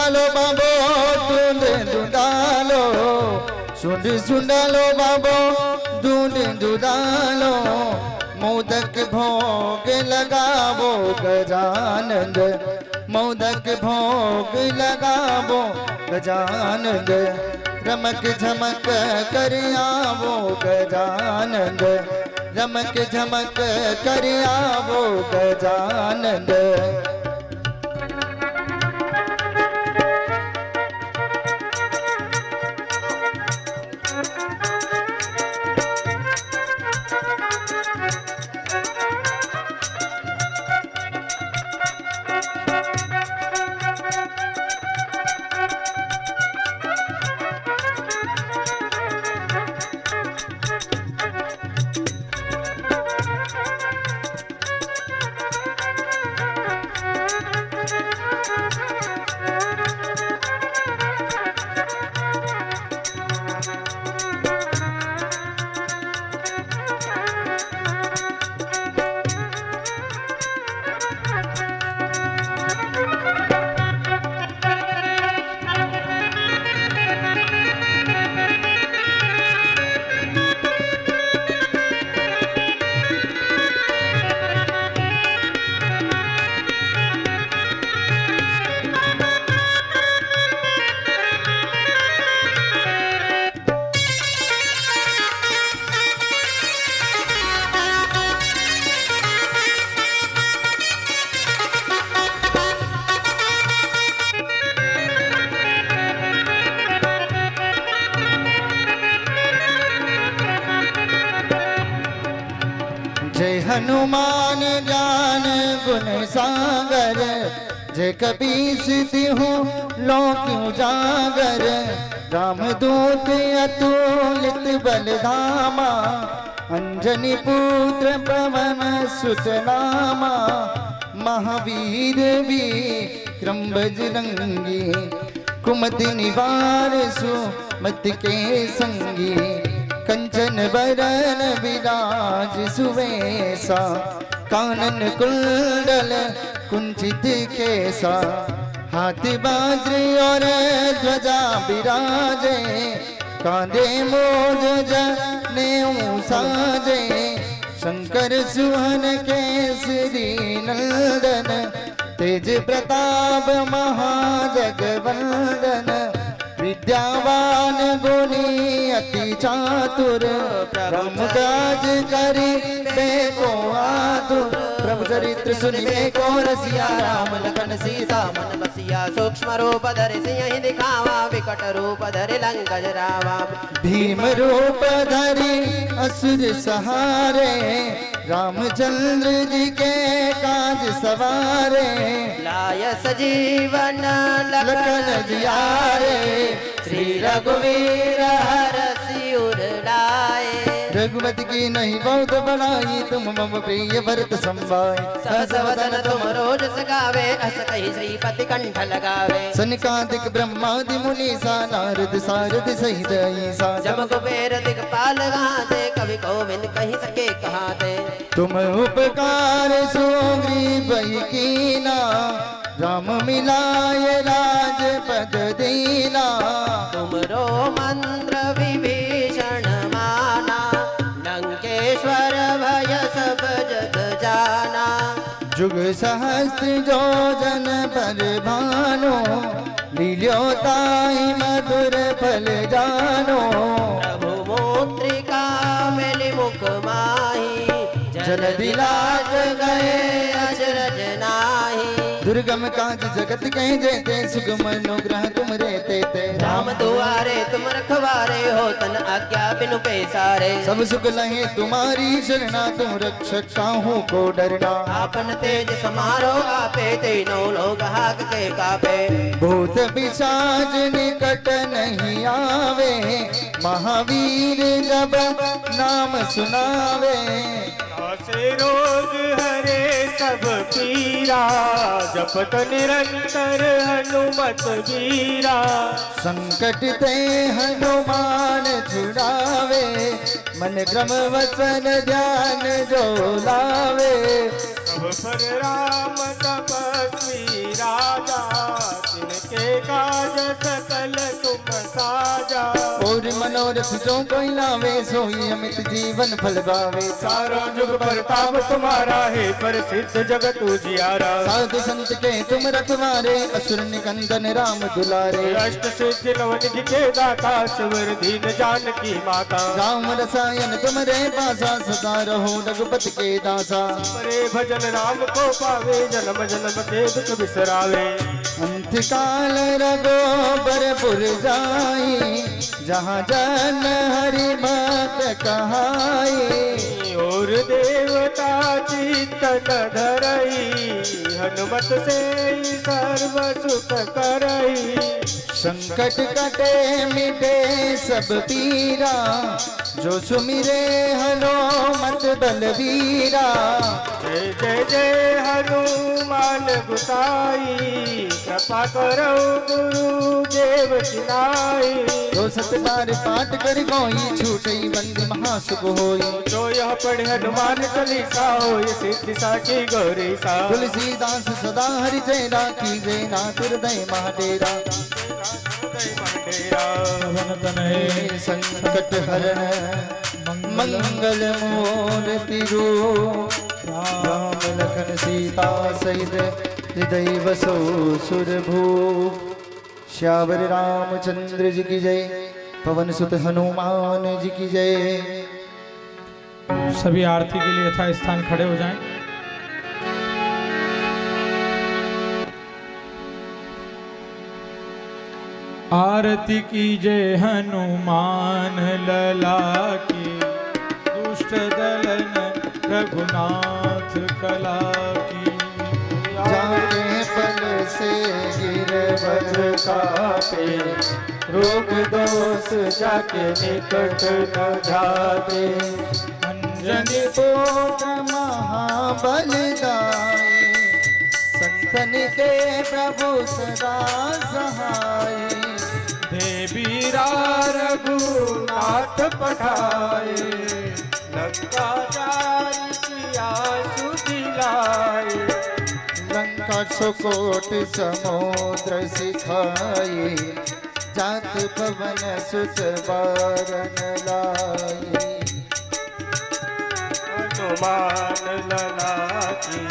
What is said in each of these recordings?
सुंडालो बाबो ढूंढ ढूंढालो सुंडालो बाबो ढूंढ ढूंढालो मोदक भोग लगावो गजानंद मोदक भोग लगावो गजानंद रमक झमक कर आवो गजानंद रमक झमक कर आवो गजानंद। जय हनुमान ज्ञान गुण सागर जय कपीस तिहु लोक उजागर रामदूत अतुलित बलधामा अंजनी पुत्र पवन सुत नामा महावीर विक्रम बजरंगी कुमति निवार सुमति के संगी कंचन बरन विराज सुवेशा कानन कुंडल कुंचित केसा हाथ बाज्र और ध्वजा विराजे कांधे मोज जनेऊ साजे शंकर सुहन केसरी नंदन तेज प्रताप महाजगवंदन विद्यावान गुणी अति चातुर ब्रह्म काज करी बेको आतुर प्रभु चरित्र सुनिए को रसिया राम लखन सीता मन बसिया सूक्ष्म रूप धरि सिंह दिखावा विकट रूप धरि लंक जरावा भीम रूप धरि असुर सहारे रामचंद्र जी के काज सवारे लाय सजीवन लखन जियारे श्री रघुवीर हरषि उर लाए रघुपति की नहीं बहुत बड़ाई तुम मम प्रिय भरत संभाई सहस वदन तुम रोज सगावे अस कहि श्रीपति कंठ लगावे सनकादिक ब्रह्मादि मुनीसा नारद सारद सहित ईसा जम कुबेर दिक्पाल गाते कवि कोविद कहि सके कहाते तुम उपकार सुग्रीव कीना राम मिलाए राजपद दीना तुमरो मंत्र विभीषण माना लंकेश्वर भय सब जग जाना जुग सहस्त्र जो जन पर भानो लील्योताई मधुर फल जानो प्रभु मोत्रिका मेलि मुख माही जल दिलाज गए अचरज नाही दुर्गम काज जगत कहीं जेते सुगम अनुग्रह तुम रहते ते राम दुआरे तुम रखवारे हो तन आज्ञा बिनु पैसारे सब सुख लहे तुम्हारी शरणा तुम रक्षक काहू को डरना आपन तेज समारो आपे तीनों लोग हाक के कापे भूत पिशाच निकट नहीं आवे महावीर जब नाम सुनावे से रोग हरे सब पीरा जपत निरंतर हनुमत वीरा संकट ते हनुमान छुड़ावे मन क्रम वचन ध्यान जो लावे सब पर राम तपस्वी राजा तिनके के काज सकल तुम साजा। और मनोरथ जो कोई लावे सोई अमित जीवन फल पावे। सारा जुग प्रताप तुम्हारा है प्रसिद्ध जगत उजियारा। साधु संत के तुम रखवारे असुर निकंदन राम दुलारे। अष्ट सिद्धि नवनिधि के दाता शिवर दीन जानकी माता। राम रसायन तुमरे पासा सदा रहो रघुपति के दासा। परे भजन राम को पावे जन्म जन्म के दुख बिसरावे। अंत काल रघुबरपुर जाई जहाँ जन हरि बात कहाई। और देवता चित्तन धरई हनुमत से सर्व सुख करई। संकट कटे मिटे सब पीरा जो सुमिरे हनुमत बलवीरा। जय जय जय हनुमान गुसाई कृपा करो गुरु देव खिलाई। जो सत बार पाठ कर कोई छूटई बंदी महासुख होई। जो यह पढ़े हनुमान चालीसा हो सिद्धि साखी गौरी सा। तुलसीदास सदा हरि जय राखी जय नाथ हृदय महाडेरा। संकट हरण मंगल मूर्ति रूप राम लखन सीता सहित हृदय बसो सुरभूप। श्यावर रामचंद्र जी की जय पवन सुत हनुमान जी की जय। सभी आरती के लिए यथा स्थान खड़े हो जाएं। आरती कीजय हनुमान लला की दुष्ट दलन रघुनाथ कला की। जाने पल से गिरवर कापे रोग दोष जाके निकट न जाते। अंजनी पुत्र महाबलदाई संतन के प्रभु सदा सहाय। देवीरा रघुनाथ पठाए लंका जारी सिया सुदिलाए। लंका सुकोट समुद्र सिखाई जात पवन सुत बारन लाई। हनुमान लला की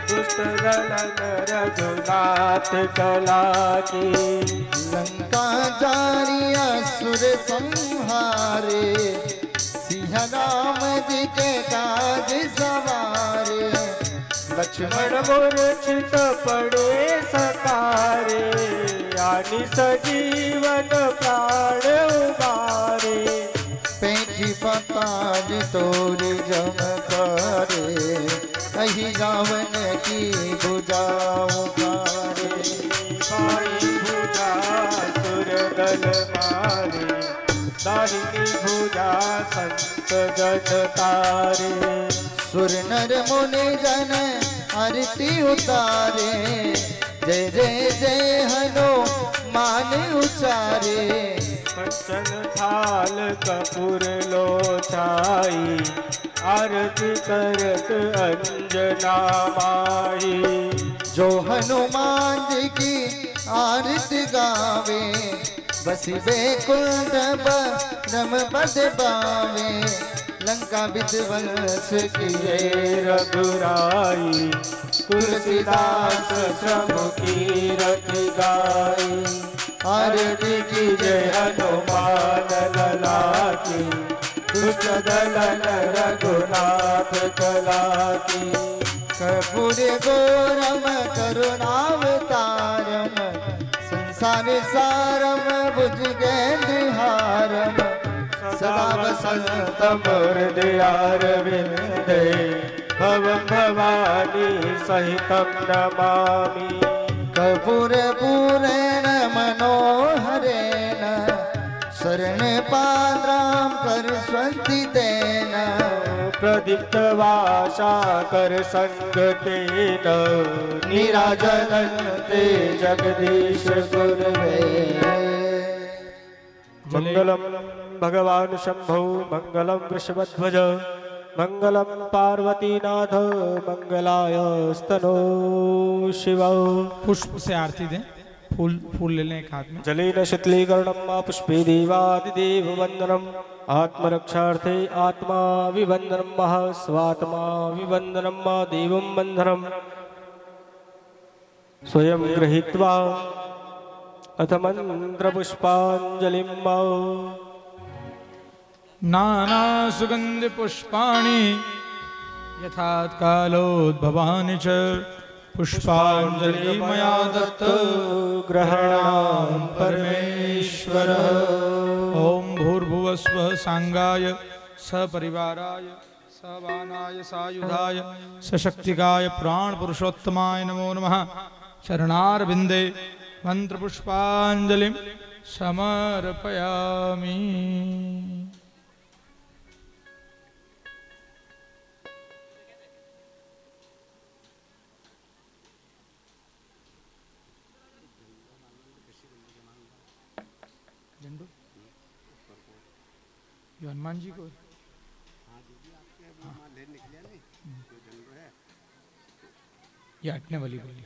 दुष्ट दलन रघुनाथ कला की। लंका जारी असुर संहारे सिंह राम जी के काज सवारे। लक्ष्मण मूर्छित पड़े सकारे यानी सजीवन प्राण उबारे। पेटी पताज तोर जम करे कही रावण की भुजा उतारे। बाई भुजा सुर दल मारे दाहिनी भुजा संत जन तारे। सुर नर मुनि जन आरती उतारे जय जय जय हनुमान उचारे। कंचन थाल कपूर लोचाई आरती करत अंजना माई। जो हनुमान जी की आरती गावे बसी बेकुंठ ब्रह्म पद पावे। लंका विध्वंस किए रघुराई तुलसीदास प्रभु की रख गाई। आरती की जय हनुमान लला की दुष्ट दलन रघुनाथ कला की। कर्पूर गौरम करुणावतारम संसार सारम भुजगेन्द्रहारम। सदा वसंतम हृदयारविन्दे भवं भवानी सहितं नमामि। कर्पूर पूरेण मनोहरेण शरण पाद्रां कर स्वस्तितेन। प्रदीप्त वासा कर संगतेन नीराजनन्ते जगदीश गुरुवे। मंगलम भगवान शंभो मंगलम वृषभध्वज मंगलम पार्वतीनाथ मंगलाय स्तनो शिव। पुष्प से आरती दें। फूल ले लें एक हाथ में। जलेन शीतलीकरणं मा पुष्पे देवादिदेव वंदनम् आत्मरक्षार्थे आत्मा विवंदनं मः स्वात्मा विवंदनं मा देवं वंदनम् स्वयं गृहीत्वा अथ मंत्रपुष्पाञ्जलिं मा नाना सुगंध पुष्पाणि यथात् कालोद्भवानि च पुष्पांजलि मया दत्त ग्रहणां परमेश्वर। ओम भूर्भुवस्वः सांगाय सपरिवाराय सबानाय सायुधाय सशक्तिकाय प्राण पुरुषोत्तमाय नमो नमः। चरणारविंदे मंत्र पुष्पांजलिं समर्पयामि। ये हनुमान जी को ये हटने वाली बोली।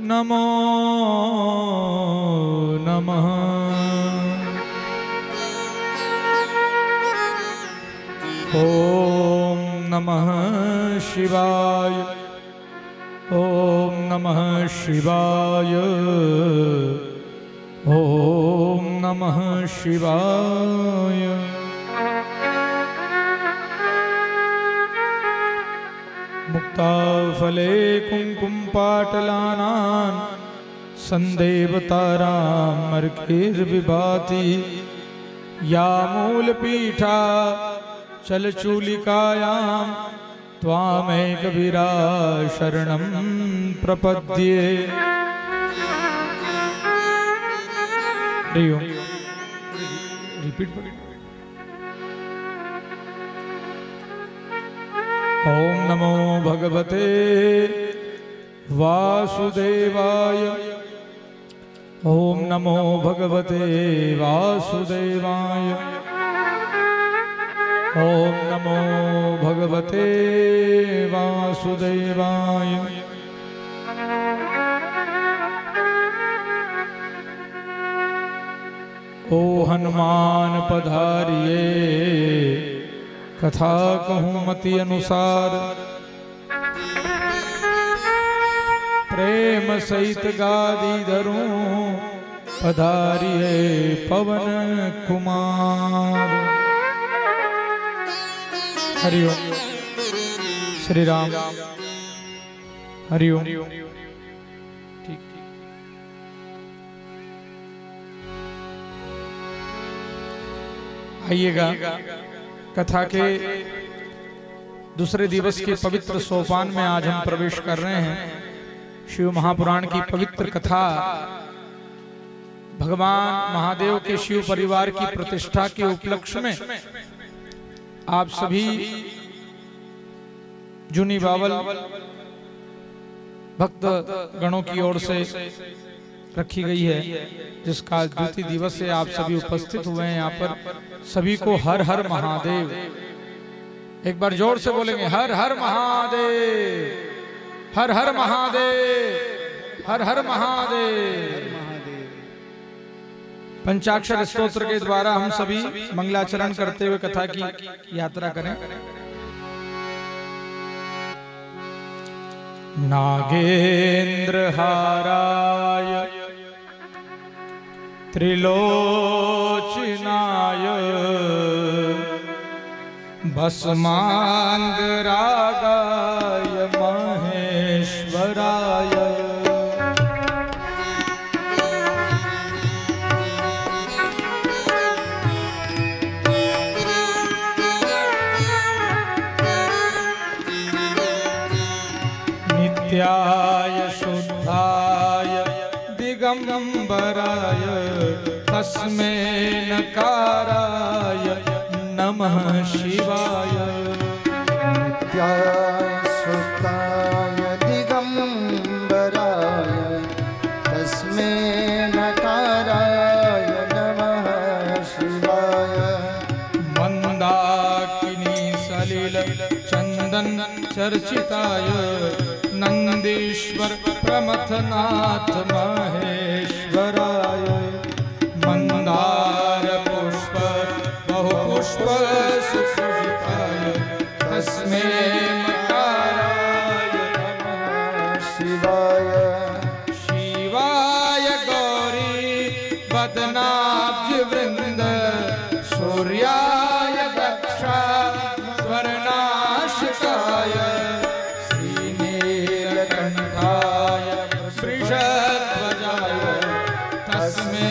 नमो नमः। ओम नमः शिवाय। ओम नमः शिवाय। ओम नमः शिवाय। मुक्ताफले कुंकुमपाटलानां संदेवतारां मर्केर्विभाति या मूलपीठा चलचूलिकायां त्वामेकवीरा शरणं प्रपद्ये। रिपीट। ओम नमो भगवते वासुदेवाय। ओम नमो भगवते वासुदेवाय। ओम नमो भगवते वासुदेवाय। ओ हनुमान पधारिए कथा कहूँ मति अनुसार प्रेम सहित गादी धरूं पधारिए पवन कुमार। हरिओम श्री राम। हरिओम। ठीक। आइएगा कथा के दूसरे दिवस के पवित्र सोपान में आज हम प्रवेश कर रहे हैं। शिव महापुराण की पवित्र कथा भगवान महादेव के शिव परिवार की प्रतिष्ठा के उपलक्ष्य में आप सभी जुनी बावल भक्त गणों की ओर से रखी गई है, जिसका द्वितीय दिवस से आप सभी उपस्थित हुए हैं। यहाँ पर सभी को हर हर महादेव। एक बार जोर से बोलेंगे हर हर महादेव, हर हर महादेव, हर हर महादेव। पंचाक्षर स्तोत्र के द्वारा हम सभी मंगलाचरण करते हुए कथा की यात्रा करें। नागेंद्र हाराय त्रिलोचनाय भस्मांगरागाय महेश्वराय नित्याय शुद्धाय दिगंबराय तस्मै नकाराय नमः शिवाय। नित्याय शुद्धाय दिगंबराय चर्चिताय नंदीश्वर प्रमथनाथ महेश्वराय मंदार पुष्प बहुपुष्प सुपूजिताय तस्मै मकाराय नमः शिवाय। शिवाय गौरी बदनाब्ज वृंद सूर्याय दक्षा वर्णाशिकाय श्रीनीलकंठाय वृषध्वजाय तस्मै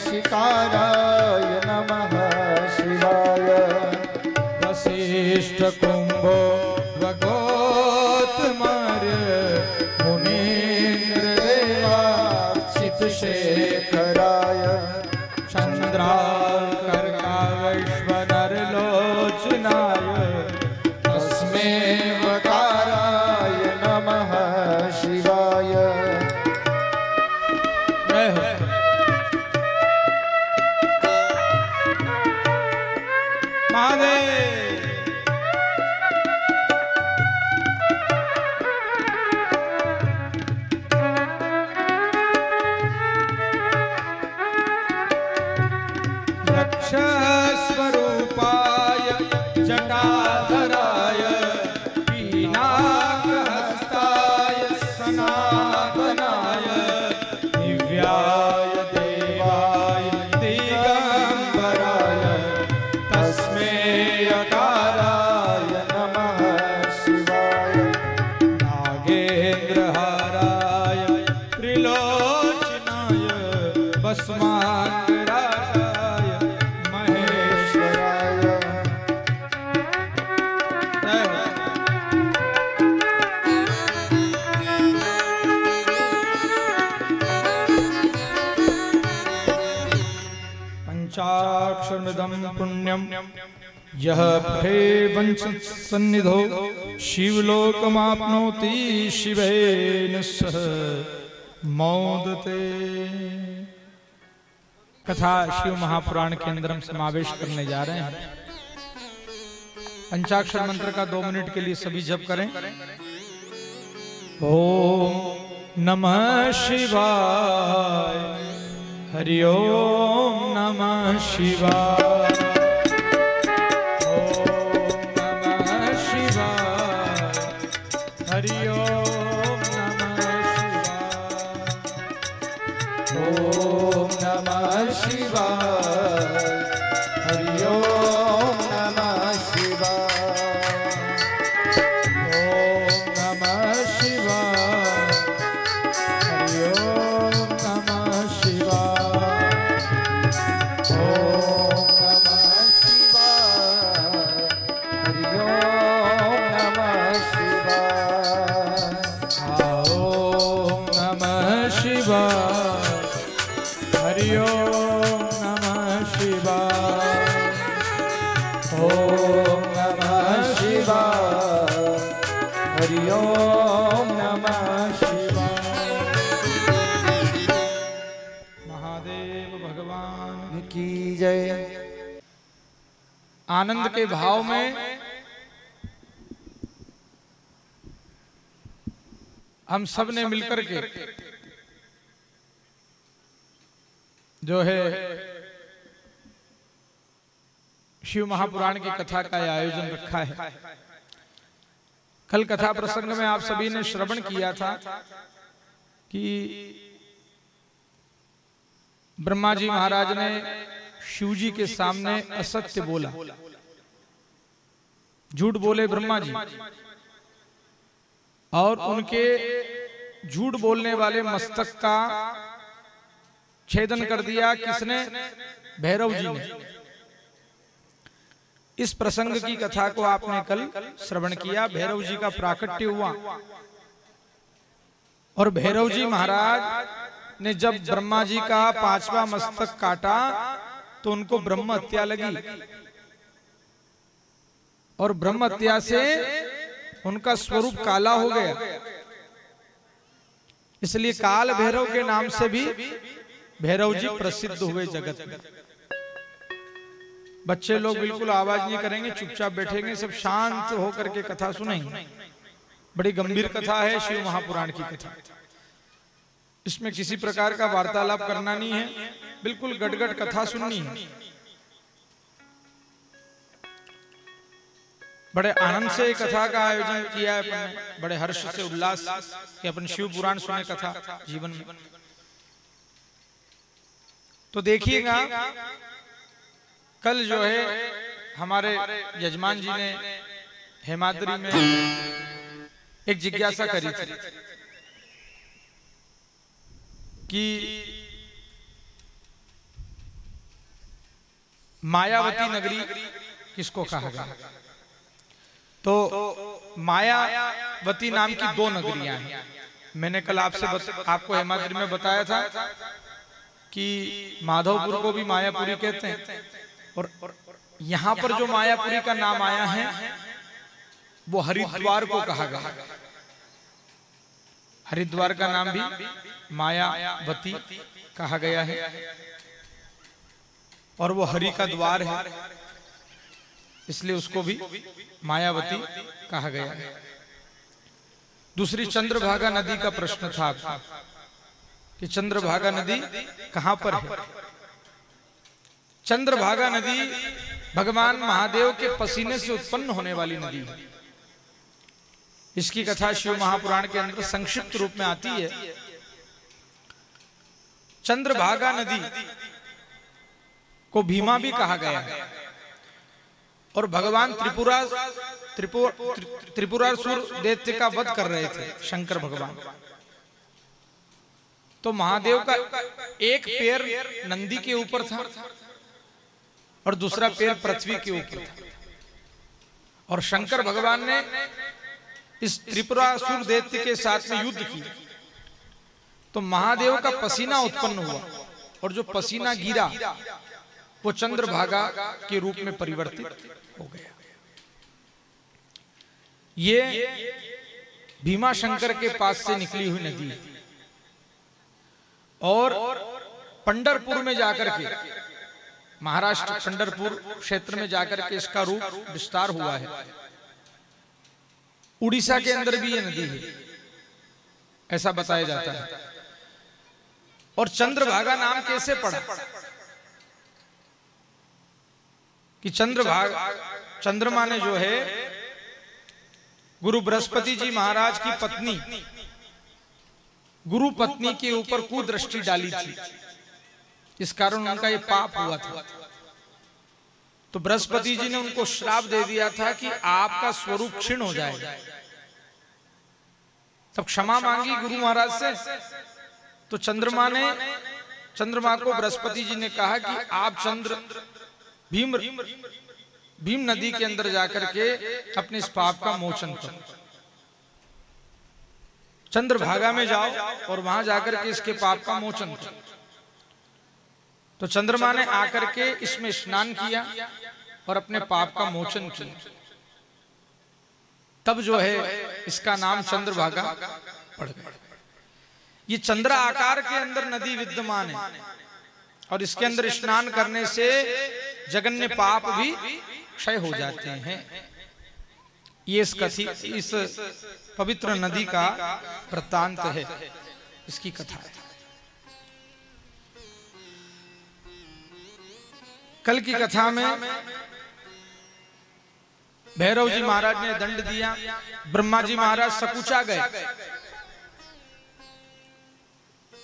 शिकाराय नमः शिवाय। वसिष्ठ कुंभो वगोत्मर्य मुनीन्द्र देवार्चित शेखराय चंद्राकर्कावैश्वनरलोचनाय तस्मै वकाराय नमः शिवाय। महादेव स्वरूपाय जटाधराय पीनाकहस्ताय सनातनाय दिव्याय देवाय दिगंबराय तस्मै यकाराय नमः शिवाय। नागेन्द्रहाराय त्रिलोचनाय भस्माकराय महेश्वराय। पंचाक्षरमिदं पुण्यं यः पठे वंशसन्निधौ शिवलोकमाप्नोति शिवेन सह मोदते। कथा शिव महापुराण के अंदर हम समावेश करने जा रहे हैं। पंचाक्षर मंत्र का 2 मिनट के लिए सभी जप करें। ओम नमः शिवाय। हरि ओम नमः शिवाय। ओम नमः शिवाय। हरि ओम नमः शिवाय। ओम नमः शिवाय। हरि ओम नमः शिवाय। ओम नमः शिवाय। हरि ओम नमः शिवाय। ओम नमः शिवाय। हरि ओम नमः शिवाय। ओम नमः शिवाय। हरि ओम नमः शिवाय। ओम नमः शिवाय। हरि ओम नमः शिवाय। महादेव भगवान की जय। आनंद के भाव में हम सब ने मिलकर के जो है शिव महापुराण की कथा का आयोजन रखा है। कल कथा प्रसंग में आप सभी ने श्रवण किया था कि ब्रह्मा जी महाराज ने शिव जी के सामने असत्य बोला, झूठ बोले ब्रह्मा जी, और उनके झूठ बोलने वाले मस्तक का छेदन कर दिया। किसने? भैरव जी ने। इस प्रसंग की कथा को आपने कल श्रवण किया। भैरव जी का प्राकट्य हुआ और भैरव जी महाराज ने जब ब्रह्मा जी का 5वां मस्तक काटा तो उनको ब्रह्म हत्या लगी और ब्रह्म हत्या से उनका स्वरूप काला हो गया। इसलिए काल भैरव के नाम से भी भैरव जी प्रसिद्ध हुए जगत में। बच्चे लोग बिल्कुल आवाज नहीं करेंगे, चुपचाप बैठेंगे, सब शांत होकर के कथा सुनेंगे। बड़ी गंभीर कथा है शिव महापुराण की कथा। इसमें किसी प्रकार का वार्तालाप करना नहीं है, बिल्कुल गटगट कथा सुननी है। बड़े आनंद से कथा का आयोजन किया है अपन ने, बड़े हर्ष से उल्लास कि अपन शिव पुराण सुने कथा जीवन में। तो देखिएगा कल जो है हमारे यजमान जी ने हेमाद्री में एक जिज्ञासा करी थी कि मायावती नगरी किसको कहा गया। तो मायावती नाम की दो नगरियां हैं। मैंने कल आपको हेमाद्री में बताया था कि माधवपुर को भी मायापुरी कहते हैं, और यहां पर जो मायापुरी का नाम आया है वो हरिद्वार को कहा गया। हरिद्वार का नाम भी मायावती कहा गया है, और वो हरि का द्वार है, इसलिए उसको भी मायावती कहा गया है। दूसरी चंद्रभागा नदी का प्रश्न था कि चंद्रभागा नदी कहां पर है। चंद्रभागा नदी भगवान महादेव के पसीने से उत्पन्न होने वाली नदी है। इसकी कथा शिव महापुराण के अंदर संक्षिप्त रूप में आती है। चंद्रभागा नदी को भीमा भी कहा गया है, और भगवान त्रिपुरासुर दैत्य का वध कर रहे थे शंकर भगवान। तो महादेव का एक पैर नंदी के ऊपर था और दूसरा पैर पृथ्वी के ऊपर था, और शंकर भगवान ने इस त्रिपुरासुर दैत्य के साथ में युद्ध किया। तो महादेव का पसीना उत्पन्न हुआ, और जो पसीना गिरा वो चंद्रभागा के रूप में परिवर्तित हो गया। ये भीमा शंकर के पास से निकली हुई नदी है, और पंढरपुर में जाकर के, महाराष्ट्र पंढरपुर क्षेत्र में जाकर के इसका रूप विस्तार हुआ है। उड़ीसा के अंदर भी ये नदी है, ऐसा बताया जाता है। और चंद्रभागा नाम कैसे पड़ा कि चंद्रमा ने जो है गुरु बृहस्पति जी महाराज की पत्नी गुरु पत्नी के ऊपर कुदृष्टि डाली थी, इस कारण उनका ये पाप हुआ था। तो बृहस्पति जी ने उनको श्राप दे दिया था कि आपका स्वरूप क्षीण हो जाएगा। तब क्षमा मांगी गुरु महाराज से। तो चंद्रमा को बृहस्पति जी ने कहा कि आप भीम नदी के अंदर जाकर के अपने इस पाप का मोचन करो, चंद्रभागा में जाओ और वहां जाकर के इसके पाप का मोचन करो। तो चंद्रमा ने आकर के इसमें स्नान किया और अपने पाप का मोचन किया। तब जो है इसका नाम चंद्रभागा पड़ गया। ये चंद्र आकार के अंदर नदी विद्यमान है, और इसके अंदर स्नान करने से जगन्य पाप भी क्षय हो जाते हैं। ये इस पवित्र नदी का वृत्तांत है, इसकी कथा है। कल की कथा में भैरव जी महाराज ने दंड दिया, ब्रह्मा जी महाराज सकुचा गए।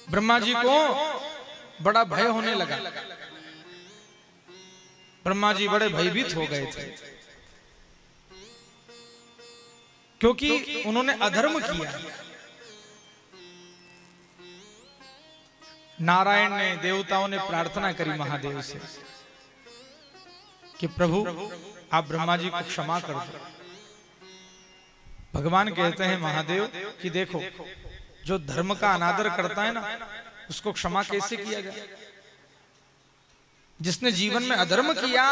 ब्रह्मा जी को बड़ा भय होने लगा, ब्रह्मा जी बड़े भयभीत हो गए थे, क्योंकि उन्होंने अधर्म किया। नारायण ने, देवताओं ने प्रार्थना करी महादेव से कि प्रभु आप ब्रह्मा जी को क्षमा कर दो। भगवान कहते हैं महादेव कि देखो, जो धर्म का अनादर करता है ना, उसको क्षमा कैसे किया जाए। जिसने जीवन में अधर्म किया,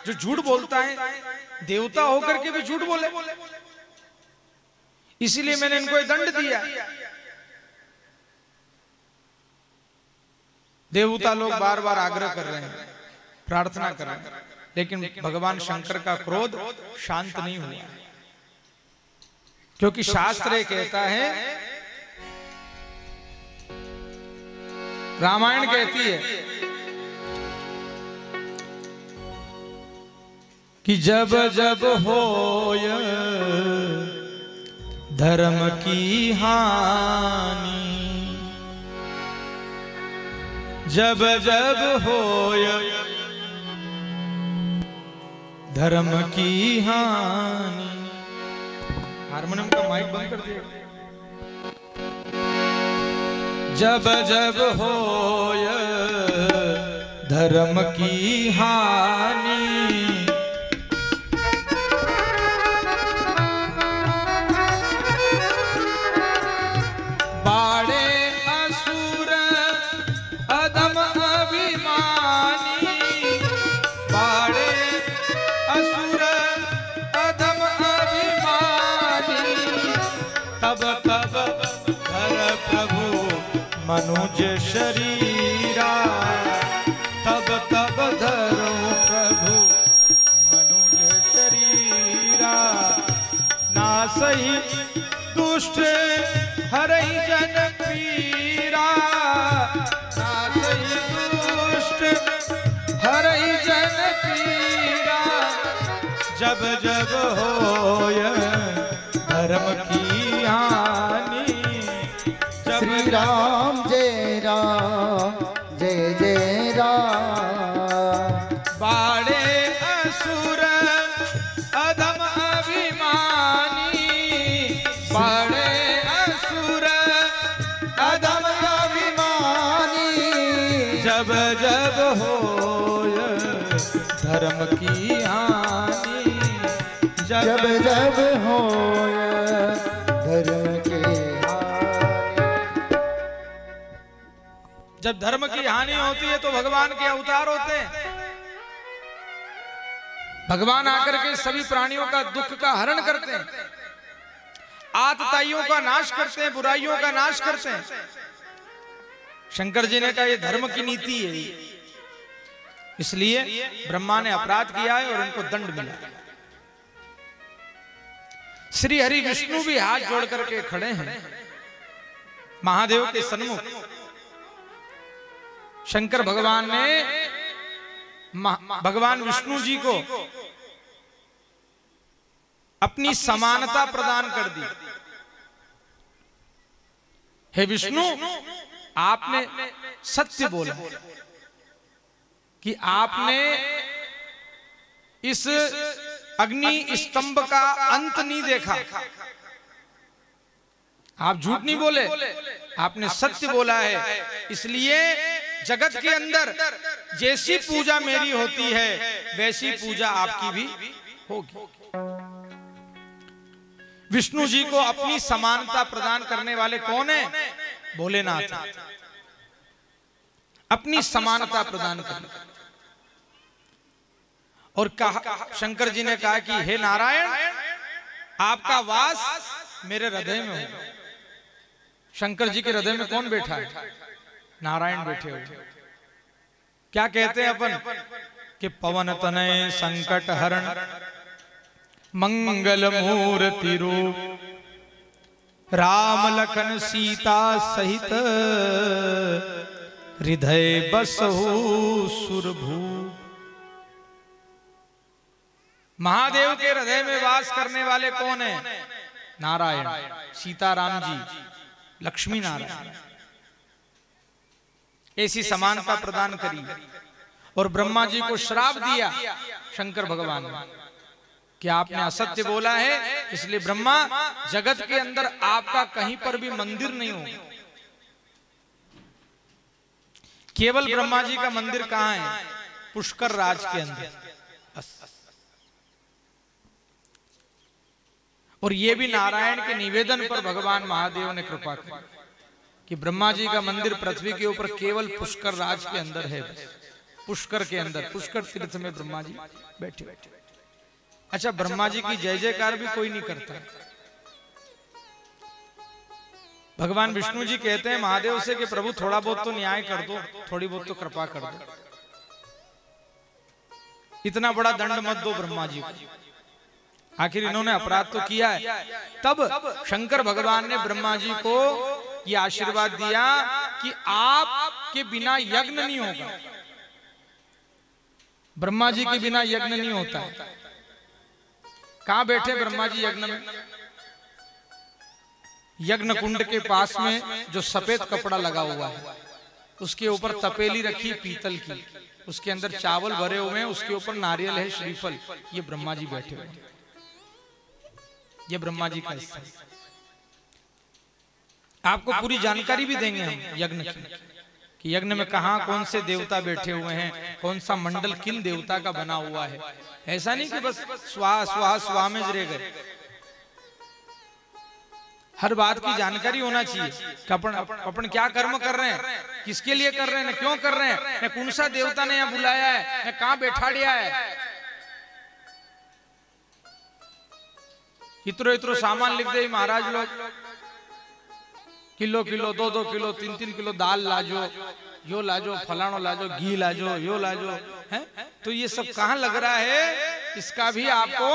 जो झूठ बोलता है, देवता होकर के भी झूठ बोले, इसीलिए मैंने इनको ये दंड दिया। देवता लोग बार बार आग्रह कर रहे हैं, प्रार्थना कर रहे हैं, लेकिन भगवान शंकर का क्रोध शांत नहीं हुआ। क्योंकि शास्त्र ये कहता है, रामायण कहती है कि जब जब होय धर्म की हानि, जब जब होय धर्म की हानि। हारमोनियम का माइक बंद कर दिया। जब जब होय धर्म की हानि, बाड़े असुर अधम अभिमानी, बाड़े असुर अधम अभिमानी, तब तब धर प्रभु मनुज शरीरा, तब तब धरो प्रभु मनुज शरीरा। ना सही दुष्ट हरई जन पीरा, ना सही दुष्ट हरई जन पीरा। जब जब होय धर्म की हानि, श्री राम जय जय राम। बाड़े असुर अधम अभिमानी, बाड़े असुर अधम अभिमानी। जब जब होय धर्म की हानि, जब जब होय धर्म की हानि। जब धर्म की हानि होती है तो भगवान के अवतार होते हैं। भगवान आकर के सभी प्राणियों का दुख का हरण करते हैं, आतताइयों का नाश करते हैं, बुराइयों का नाश करते हैं। शंकर जी ने कहा ये धर्म की नीति है, इसलिए ब्रह्मा ने अपराध किया है और उनको दंड मिला। श्री हरि विष्णु भी हाथ जोड़ करके खड़े हैं महादेव के सन्मुख। शंकर भगवान ने भगवान विष्णु जी को अपनी समानता प्रदान कर दी। हे विष्णु, आपने सत्य बोला कि आपने इस अग्नि स्तंभ का अंत नहीं देखा, आप झूठ नहीं बोले, आपने सत्य बोला है। इसलिए जगत के अंदर जैसी पूजा मेरी होती है वैसी पूजा आपकी भी होगी। विष्णु जी को अपनी समानता प्रदान करने वाले कौन है? भोलेनाथ। अपनी समानता प्रदान करने और कहा, शंकर जी ने कहा कि हे नारायण, आपका वास मेरे हृदय में हो। शंकर जी के हृदय में कौन बैठा है? नारायण बैठे हुए। क्या कहते हैं अपन कि पवन तनय संकट हरण मंगल मूर्ति रूप राम लखन सीता सहित हृदय बसहु सुरभू। महादेव के हृदय में वास करने वाले कौन है? नारायण, सीताराम जी, लक्ष्मी नारायण। ऐसी समानता प्रदान करी और ब्रह्मा जी को श्राप दिया शंकर भगवान ने कि आपने असत्य बोला है, इसलिए ब्रह्मा जगत के अंदर आपका कहीं पर भी मंदिर नहीं होगा। केवल ब्रह्मा जी का मंदिर कहां है? पुष्कर राज के अंदर। और ये भी नारायण के निवेदन पर भगवान महादेव ने कृपा की कि ब्रह्मा जी का मंदिर पृथ्वी के ऊपर केवल पुष्कर राज के अंदर है। पुष्कर के अंदर, पुष्कर तीर्थ में ब्रह्मा जी बैठे बैठे। अच्छा, ब्रह्मा जी की जय जयकार भी कोई नहीं करता। भगवान विष्णु जी कहते हैं महादेव से कि प्रभु थोड़ा बहुत तो न्याय कर दो, थोड़ी बहुत तो कृपा कर दो, इतना बड़ा दंड मत दो ब्रह्मा जी को। आखिर इन्होंने अपराध तो किया है। तब शंकर भगवान ने ब्रह्मा जी को ये आशीर्वाद दिया कि आपके बिना यज्ञ नहीं होगा। ब्रह्मा जी के बिना यज्ञ नहीं होता है। कहां बैठे ब्रह्मा जी यज्ञ में? यज्ञ कुंड के पास में जो सफेद कपड़ा लगा हुआ है, उसके ऊपर तपेली रखी पीतल की, उसके अंदर चावल भरे हुए हैं, उसके ऊपर नारियल है, श्रीफल। ये ब्रह्मा जी बैठे हुए हैं। ये ब्रह्मा जी का हिस्सा है। आपको पूरी जानकारी भी देंगे हम यज्ञ की, कि यज्ञ में कहां कौन से देवता बैठे हुए हैं, कौन सा मंडल किन देवता का बना हुआ है। ऐसा नहीं कि बस स्वाहा स्वाहा स्वाहा में जरे गए। हर बात की जानकारी होना चाहिए कि अपन क्या कर्म कर रहे हैं, किसके लिए कर रहे हैं, क्यों कर रहे हैं, कौन सा देवता ने यहाँ बुलाया है, कहां बैठा दिया है। इतरो इतरो सामान लिख दे महाराज लोग, किलो किलो 2-2 किलो 3-3 किलो दाल लाजो, यो लाजो, फलानो लाजो, घी लाजो, यो लाजो, है? तो ये सब कहां लग रहा है, इसका भी आपको,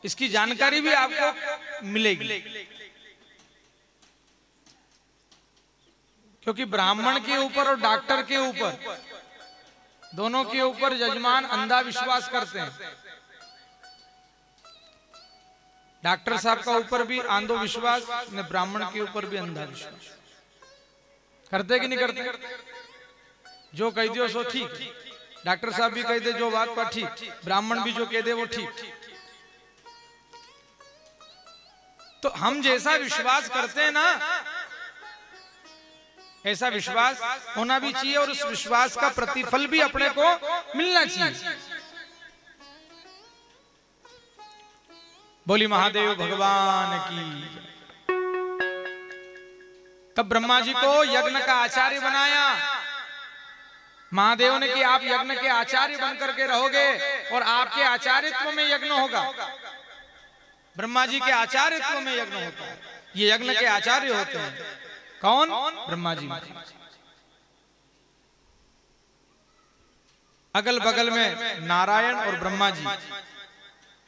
इसकी जानकारी भी आपको मिलेगी। क्योंकि ब्राह्मण के ऊपर और डॉक्टर के ऊपर, दोनों के ऊपर जजमान अंधा विश्वास करते हैं। डॉक्टर साहब का ऊपर भी अंधो विश्वास, ने ब्राह्मण के ऊपर भी अंधा विश्वास करते कि नहीं करते? जो कह दियो सो ठीक, डॉक्टर साहब भी कह दे जो बात पर ठीक, ब्राह्मण भी जो कह दे वो ठीक। तो हम जैसा विश्वास करते हैं ना, ऐसा विश्वास होना भी चाहिए और उस विश्वास का प्रतिफल भी अपने को मिलना चाहिए। बोली महादेव भगवान की। तब ब्रह्मा जी को यज्ञ का आचार्य बनाया। महादेव ने कि आप यज्ञ के आचार्य बनकर के रहोगे और आपके आचार्यत्व में यज्ञ होगा। ब्रह्मा जी के आचार्यत्व में यज्ञ होता है। ये यज्ञ के आचार्य होते हैं। कौन? ब्रह्मा जी। अगल बगल में नारायण और ब्रह्मा जी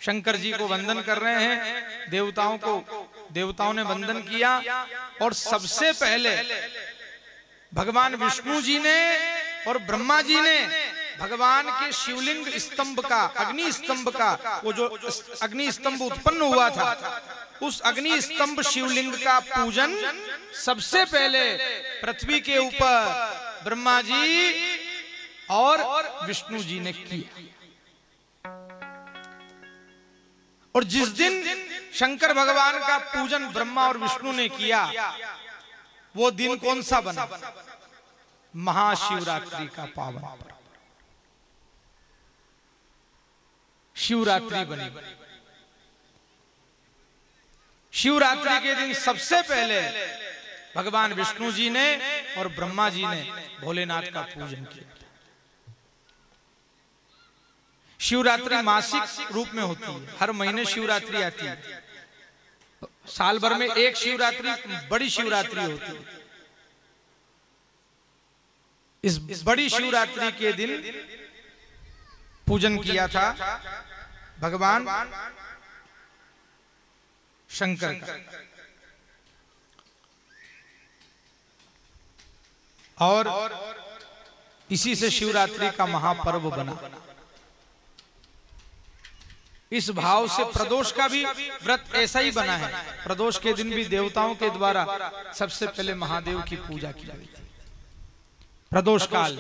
शंकर जी को वंदन कर रहे हैं। देवताओं ने वंदन किया और सबसे पहले भगवान विष्णु जी ने और ब्रह्मा जी ने भगवान के शिवलिंग स्तंभ का, अग्नि स्तंभ का, वो जो अग्नि स्तंभ उत्पन्न हुआ था, उस अग्नि स्तंभ शिवलिंग का पूजन सबसे पहले पृथ्वी के ऊपर ब्रह्मा जी और विष्णु जी ने किया। और जिस दिन शंकर भगवान का पूजन ब्रह्मा और विष्णु ने किया, वो दिन कौन सा बना? महाशिवरात्रि का पावन पर्व शिवरात्रि बनी। शिवरात्रि के दिन सबसे पहले भगवान विष्णु जी ने और ब्रह्मा जी ने भोलेनाथ का पूजन किया। शिवरात्रि मासिक रूप में होती है, हर महीने शिवरात्रि आती है। साल भर में एक शिवरात्रि बड़ी शिवरात्रि होती है। इस बड़ी शिवरात्रि के दिन पूजन किया था भगवान शंकर का। और इसी से शिवरात्रि का महापर्व बना। इस भाव से प्रदोष का भी व्रत ऐसा ही बना है। प्रदोष के दिन भी देवताओं के द्वारा सबसे पहले महादेव की पूजा की जाती है। प्रदोष काल,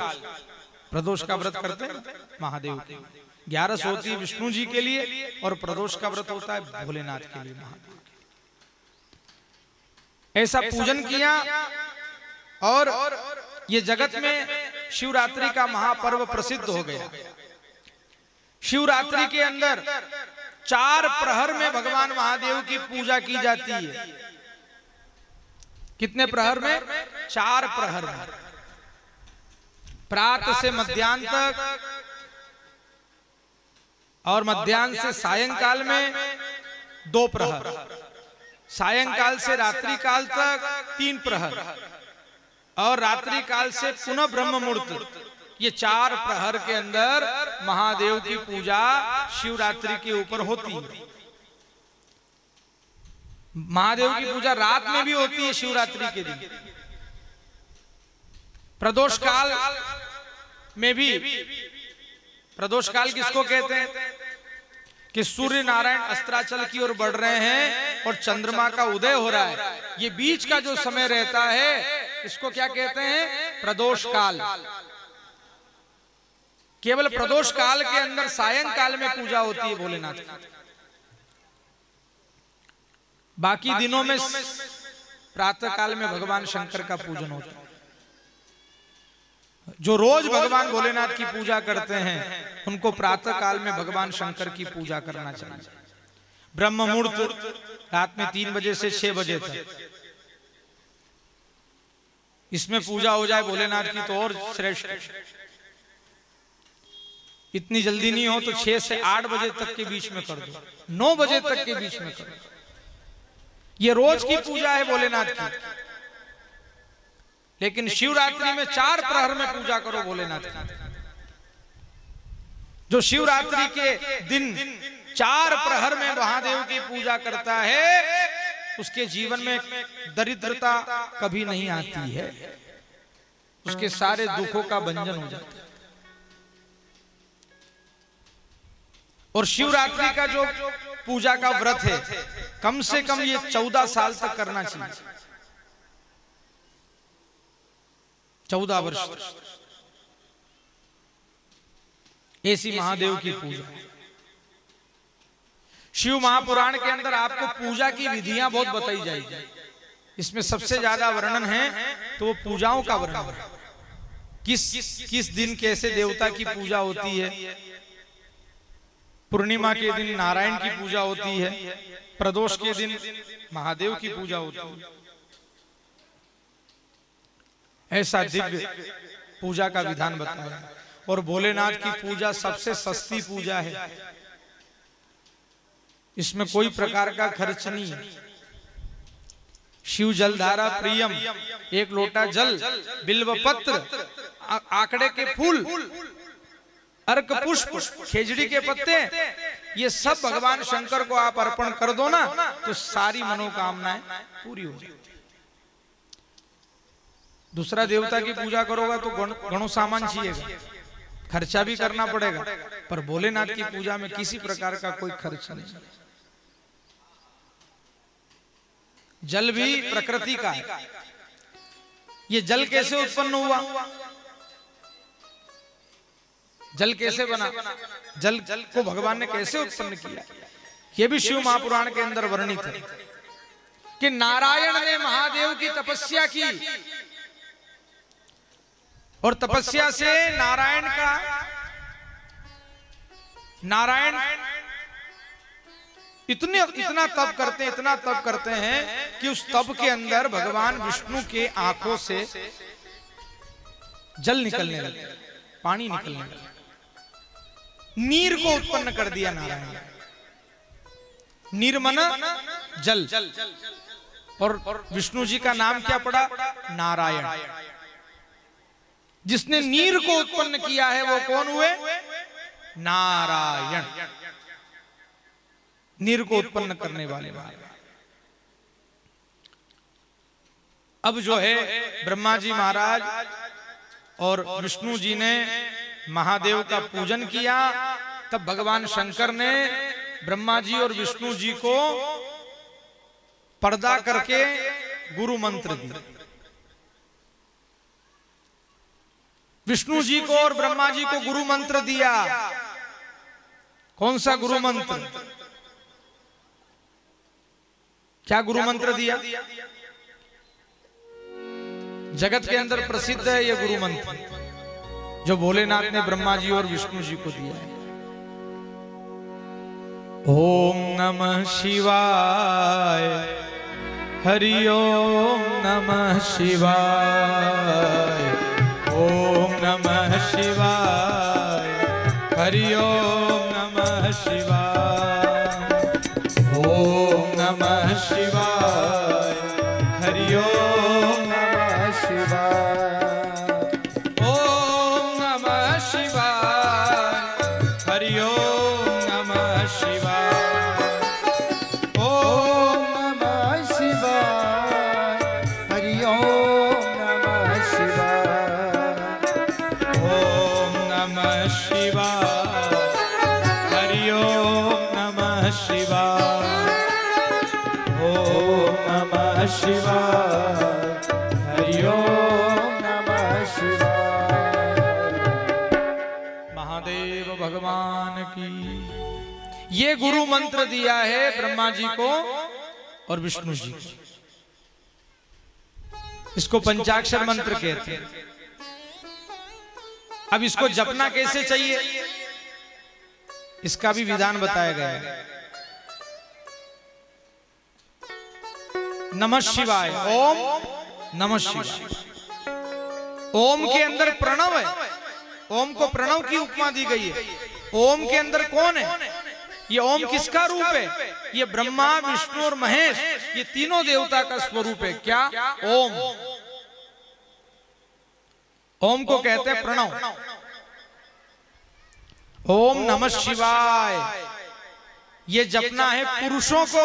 प्रदोष का व्रत करते हैं महादेव के। 11 होती है विष्णु जी के लिए और प्रदोष का व्रत होता है भोलेनाथ के लिए, महादेव। ऐसा पूजन किया और ये जगत में शिवरात्रि का महापर्व प्रसिद्ध हो गया। शिवरात्रि के अंदर 4 प्रहर में भगवान महादेव की पूजा की जाती है। कितने प्रहर में? 4 प्रहर में। प्रातः से मध्याह्न तक और मध्याह्न से सायंकाल में 2 प्रहर, सायंकाल से रात्रि काल तक 3 प्रहर और रात्रि काल से पुनः ब्रह्म मुहूर्त। ये 4 प्रहर के अंदर महादेव की पूजा शिवरात्रि के ऊपर होती है। महादेव की पूजा रात में भी होती है शिवरात्रि के दिन। प्रदोष काल में भी, प्रदोष काल किसको कहते हैं कि सूर्य नारायण अस्त्राचल की ओर बढ़ रहे हैं और चंद्रमा का उदय हो रहा है, ये बीच का जो समय रहता है इसको क्या कहते हैं? प्रदोष काल। केवल प्रदोष काल के अंदर सायंकाल में पूजा होती है भोलेनाथ की, बाकी दिनों में प्रातः काल में भगवान शंकर का पूजन होता है। जो रोज भगवान भोलेनाथ की पूजा करते हैं उनको प्रातः काल में भगवान शंकर की पूजा करना चाहिए। ब्रह्म मुहूर्त रात में 3 बजे से 6 बजे तक, इसमें पूजा हो जाए भोलेनाथ की तो और श्रेष्ठ। इतनी जल्दी नहीं हो तो 6 से 8 बजे तक के बीच में कर दो, 9 बजे तक के बीच में कर दो। ये रोज की पूजा है भोलेनाथ की। लेकिन शिवरात्रि में 4 प्रहर में पूजा करो भोलेनाथ की। जो शिवरात्रि के दिन 4 प्रहर में महादेव की पूजा करता है उसके जीवन में दरिद्रता कभी नहीं आती है, उसके सारे दुखों का भंजन हो जाता है। और शिवरात्रि का जो पूजा का व्रत है कम से कम ये 14 साल तक करना चाहिए, 14 वर्ष ऐसी महादेव की पूजा। शिव महापुराण के अंदर आपको पूजा की विधियां बहुत बताई जाएगी। इसमें सबसे ज्यादा वर्णन है तो वो पूजाओं का वर्णन है, किस दिन कैसे देवता की पूजा होती है। पूर्णिमा के दिन नारायण की पूजा होती है, प्रदोष के दिन महादेव की पूजा होती है। ऐसा दिव्य पूजा का विधान बताया। और भोलेनाथ की पूजा सबसे सस्ती पूजा है, इसमें कोई प्रकार का खर्च नहीं है। शिव जलधारा प्रियम, 1 लोटा जल, बिल्व पत्र, आकड़े के फूल, अर्क पुष्प, खेजड़ी के पत्ते, ये सब भगवान शंकर को आप अर्पण कर दो ना तो सारी मनोकामनाएं पूरी हो जाएगी। दूसरा देवता की पूजा करोगा तो घणो सामान चाहिएगा, खर्चा भी करना पड़ेगा, पर भोलेनाथ की पूजा में किसी प्रकार का कोई खर्च नहीं। जल भी प्रकृति का है। ये जल कैसे उत्पन्न हुआ, जल कैसे बना, जल को भगवान ने कैसे उत्पन्न किया, ये भी शिव महापुराण के अंदर वर्णित है कि नारायण ने महादेव की तपस्या की और तपस्या से नारायण इतना तप करते हैं कि उस तप के अंदर भगवान विष्णु के आंखों से जल निकलने लगे, पानी निकलने लगे, नीर को उत्पन्न कर दिया नारायण। नीर मना जल, और विष्णु जी का नाम क्या पड़ा? नारायण। जिसने नीर को उत्पन्न किया है वो कौन हुए? नारायण। नीर को उत्पन्न करने वाले। अब जो है ब्रह्मा जी महाराज और विष्णु जी ने महादेव का पूजन किया, तब भगवान शंकर ने ब्रह्मा जी और विष्णु जी को पर्दा करके गुरु मंत्र दिया। विष्णु जी को और ब्रह्मा जी को गुरु मंत्र दिया। कौन सा गुरु मंत्र? क्या गुरु मंत्र दिया? जगत के अंदर प्रसिद्ध है ये गुरु मंत्र, जो भोलेनाथ ने ब्रह्मा जी और विष्णु जी को दिया है। ओम नमः शिवाय, हरि ओम नमः शिवाय, ओम नमः शिवाय, हरि ओम नमः शिवाय, ओम नमः शिवाय, हरि ओम नमः शिवाय, ओम नमः शिवाय, नमः शिवाय, हरि ओम नमः शिवाय, ओम नमः शिवाय, हरि ओम नमः शिवाय। महादेव भगवान की। ये गुरु मंत्र दिया है ब्रह्मा जी को और विष्णु जी को। इसको पंचाक्षर मंत्र कहते हैं। अब इसको जपना कैसे चाहिए, इसका भी विधान बताया गया है। नमः शिवाय, ओम नमः शिवाय। ओम के अंदर प्रणव है, ओम को प्रणव की उपमा दी गई है। ओम के अंदर कौन है? ये ओम किसका रूप है? ये ब्रह्मा, विष्णु और महेश, ये तीनों देवता का स्वरूप है। क्या? ओम। ओम को कहते हैं प्रणव। ओम नमः शिवाय ये जपना है पुरुषों को,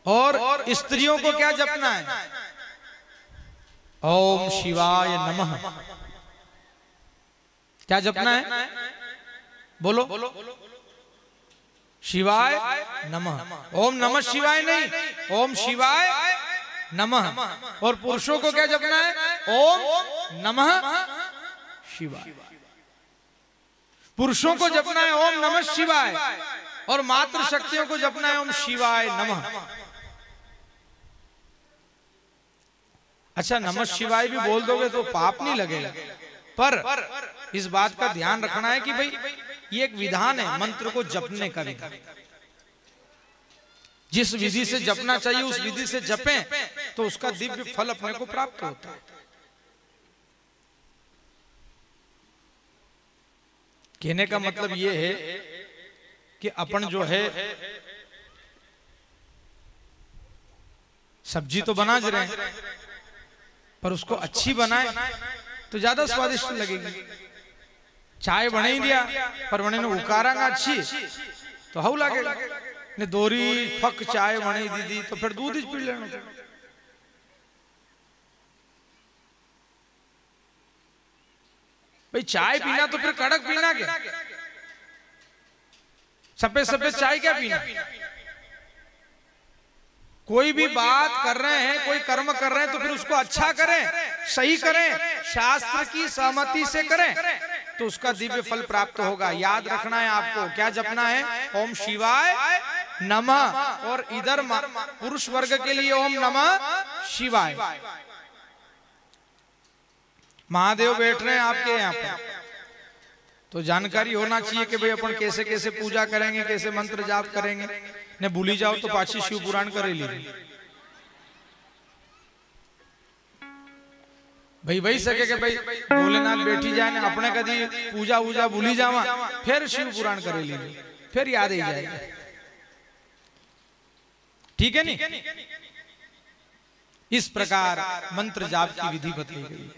और स्त्रियों को क्या जपना है? ओम शिवाय नमः। क्या जपना है? बोलो। शिवाय नमः। ओम नमः शिवाय नहीं, ओम शिवाय नमः। और पुरुषों को क्या जपना है? ओम नमः शिवाय। पुरुषों को जपना है ओम नमः शिवाय, और मातृ शक्तियों को जपना है ओम शिवाय नमः। अच्छा, नमः शिवाय भी बोल दोगे तो पाप नहीं लगेगा, पर इस बात का ध्यान रखना है कि भाई ये एक विधान है मंत्र को जपने का विधान। जिस विधि से जपना चाहिए उस विधि से जपें तो उसका दिव्य फल अपने को प्राप्त होता है। कहने का मतलब ये है कि अपन जो है सब्जी तो बना रहे हैं, पर उसको अच्छी बनाए तो ज्यादा स्वादिष्ट लगेगी। चाय बने ही दिया पर बने ने उकारांगा अच्छी तो हाउ लगेगा। ने दोरी फक चाय बने दी तो फिर दूध ही पी लेना। भाई चाय पीना तो फिर कड़क पीना क्या? सफेद सफेद चाय क्या पीना? कोई भी बात कर रहे हैं, कोई कर्म कर रहे हैं तो फिर उसको अच्छा करें, सही करें, शास्त्र की सहमति से करें तो उसका दिव्य फल प्राप्त होगा। याद रखना है आपको। क्या जपना है? ओम शिवाय नमः। और इधर पुरुष वर्ग के लिए ओम नमः शिवाय। महादेव बैठ रहे हैं आपके यहाँ पर, तो जानकारी होना चाहिए कि भाई अपन कैसे कैसे पूजा करेंगे, कैसे मंत्र जाप करेंगे। ने भूली जाओ तो पाछी शिव पुराण करे लीजिए। भाई वही सके कि भाई भोलेनाथ बैठी जाए ने अपने कदी पूजा वूजा भूली जावा, फिर शिव पुराण करे लीजिए, फिर याद ही जाएगा। ठीक है नहीं? इस प्रकार मंत्र जाप की विधि बताई गई।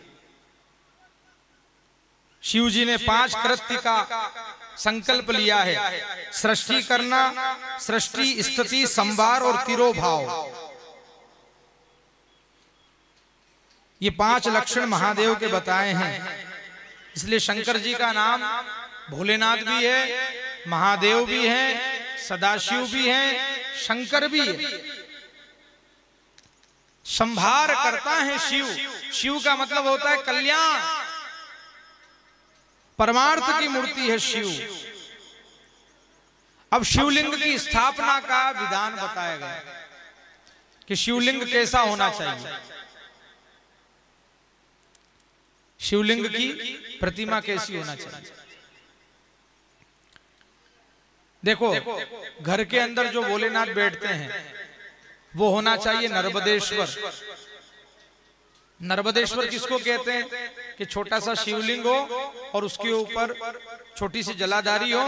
शिव जी ने 5 कृत्य का संकल्प लिया है। सृष्टि करना, सृष्टि, स्थिति, संभार और तिरोभाव। ये 5 लक्षण महादेव के बताए हैं। इसलिए शंकर जी का नाम भोलेनाथ भी है, महादेव भी है, सदाशिव भी है, शंकर भी है। संभार करता है शिव। शिव का मतलब होता है कल्याण। परमार्थ की मूर्ति है शिव। अब शिवलिंग की स्थापना का विधान बताया गया कि शिवलिंग कैसा होना चाहिए। शिवलिंग की प्रतिमा कैसी होना चाहिए। देखो, घर के अंदर जो भोलेनाथ बैठते हैं वो होना चाहिए नर्मदेश्वर। नर्मदेश्वर किसको कहते हैं? कि छोटा सा शिवलिंग हो और उसके ऊपर छोटी सी जलाधारी हो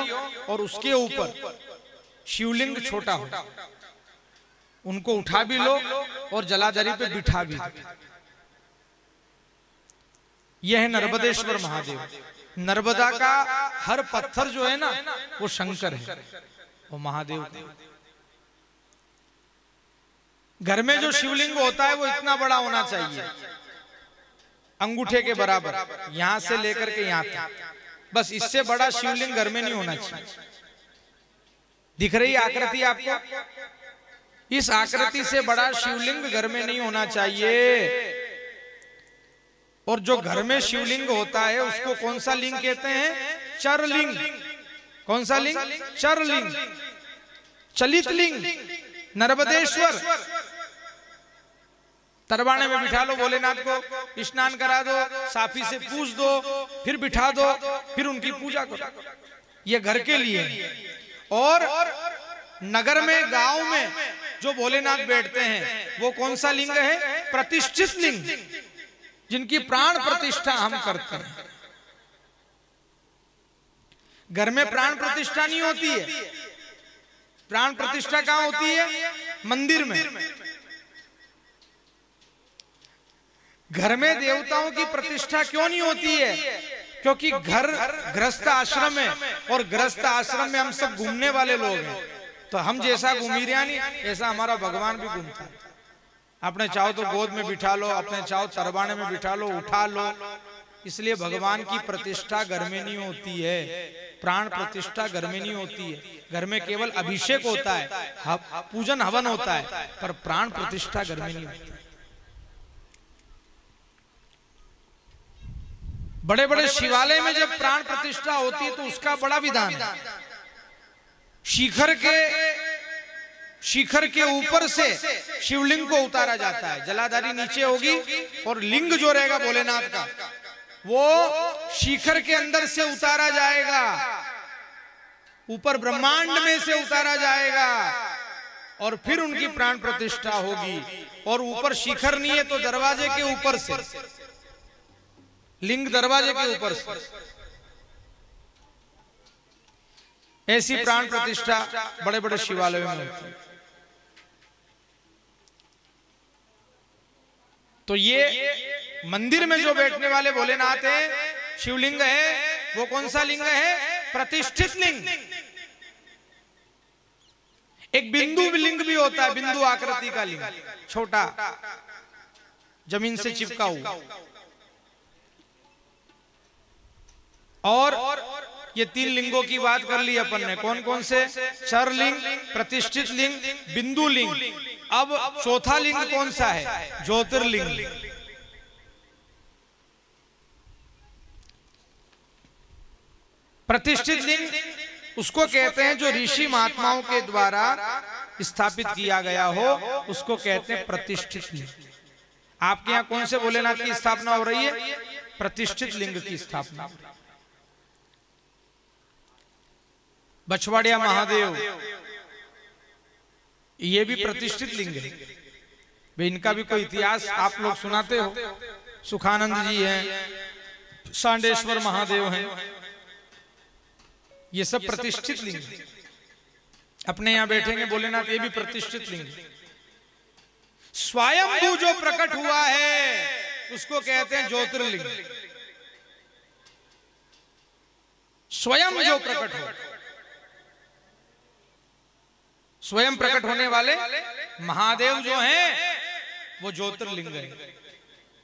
और उसके ऊपर शिवलिंग छोटा हो, उनको उठा भी लो और जलाधारी पे बिठा भी। यह है नर्मदेश्वर महादेव। नर्मदा का हर पत्थर जो है ना वो शंकर है, वो महादेव। घर में जो शिवलिंग होता है वो इतना बड़ा होना चाहिए अंगूठे के बराबर, यहां से लेकर के यहां तक, बस इससे बड़ा शिवलिंग घर में नहीं होना चाहिए। दिख रही आकृति आपको? इस आकृति से बड़ा शिवलिंग घर में नहीं होना चाहिए। और जो घर में शिवलिंग होता है उसको कौन सा लिंग कहते हैं? चरलिंग। कौन सा लिंग? चरलिंग, चलित लिंग, नर्मदेश्वर। तरवाने में बिठा लो भोलेनाथ को, स्नान करा दो, साफी से पूछ दो, फिर बिठा दो, फिर उनकी पूजा करो। ये घर के लिए। और नगर में, गांव में जो भोलेनाथ बैठते हैं वो कौन सा लिंग है? प्रतिष्ठित लिंग, जिनकी प्राण प्रतिष्ठा हम करते हैं। घर में प्राण प्रतिष्ठा नहीं होती है। प्राण प्रतिष्ठा कहां होती है? मंदिर में। घर में देवताओं की प्रतिष्ठा क्यों नहीं होती है? क्योंकि घर गृहस्थ आश्रम है, और गृहस्थ आश्रम में हम सब घूमने वाले लोग हैं। तो हम जैसा घूमी रहा नहीं, ऐसा हमारा भगवान भी घूमता है। अपने चाहो तो गोद में बिठा लो, अपने चाहो तरबाने में बिठा लो, उठा लो। इसलिए भगवान की प्रतिष्ठा घर में नहीं होती है, प्राण प्रतिष्ठा घर में नहीं होती है। घर में केवल अभिषेक होता है, पूजन हवन होता है, पर प्राण प्रतिष्ठा घर में नहीं होती। बड़े बड़े शिवालय में जब प्राण प्रतिष्ठा होती है तो उसका बड़ा विधान है। शिखर के ऊपर से शिवलिंग को उतारा जाता है। जलाधारी नीचे होगी और लिंग जो रहेगा भोलेनाथ का, वो शिखर के अंदर से उतारा जाएगा, ऊपर ब्रह्मांड में से उतारा जाएगा, और फिर उनकी प्राण प्रतिष्ठा होगी। और ऊपर शिखर नहीं है तो दरवाजे के ऊपर से लिंग, दरवाजे के ऊपर से। ऐसी प्राण प्रतिष्ठा बड़े बड़े शिवालयों में होती है। तो ये मंदिर में जो बैठने वाले भोलेनाथ है, शिवलिंग है, वो कौन सा लिंग है? प्रतिष्ठित लिंग। एक बिंदु लिंग भी होता है, बिंदु आकृति का लिंग, छोटा, जमीन से चिपका हुआ। और ये तीन लिंगों की बात कर ली अपन ने। कौन कौन से? चरलिंग, प्रतिष्ठित लिंग, बिंदु लिंग। अब चौथा लिंग कौन सा है? ज्योतिर्लिंग। प्रतिष्ठित लिंग उसको कहते हैं जो ऋषि महात्माओं के द्वारा स्थापित किया गया हो, उसको कहते हैं प्रतिष्ठित लिंग। आपके यहाँ कौन से भोलेनाथ की स्थापना हो रही है? प्रतिष्ठित लिंग की स्थापना। बछवाड़िया महादेव, ये भी प्रतिष्ठित लिंग है। भाई इनका भी कोई इतिहास आप लोग सुनाते हो। सुखानंद जी हैं, सांडेश्वर महादेव हैं, ये सब प्रतिष्ठित लिंग। अपने यहाँ बैठेंगे भोलेनाथ, ये भी प्रतिष्ठित लिंग। स्वयंभू जो प्रकट हुआ है उसको कहते हैं ज्योतिर्लिंग। स्वयं जो प्रकट हो, स्वयं प्रकट होने वाले महादेव जो हैं वो ज्योतिर्लिंग है।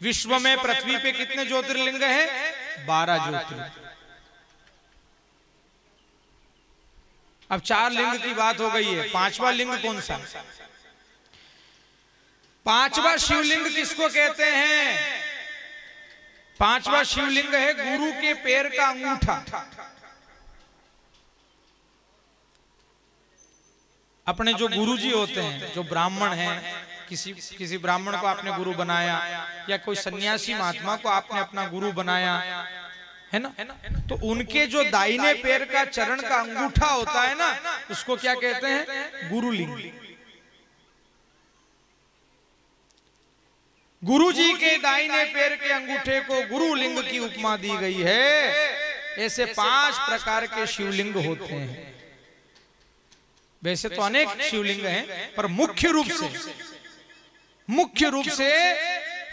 विश्व में पृथ्वी पे कितने ज्योतिर्लिंग हैं? 12 ज्योतिर्लिंग। अब 4 लिंग की बात हो गई है, 5वां लिंग कौन सा? 5वां शिवलिंग किसको कहते हैं? 5वां शिवलिंग है गुरु के पैर का अंगूठा। अपने जो गुरुजी होते हैं, जो ब्राह्मण हैं, किसी ब्राह्मण को आपने गुरु बनाया, या कोई सन्यासी महात्मा को आपने अपना गुरु बनाया, है ना? तो उनके जो दाहिने पैर का चरण का अंगूठा होता है ना, उसको क्या कहते हैं? गुरुलिंग। गुरुजी के दाहिने पैर के अंगूठे को गुरुलिंग की उपमा दी गई है। ऐसे 5 प्रकार के शिवलिंग होते हैं। वैसे तो अनेक शिवलिंग हैं, पर मुख्य रूप से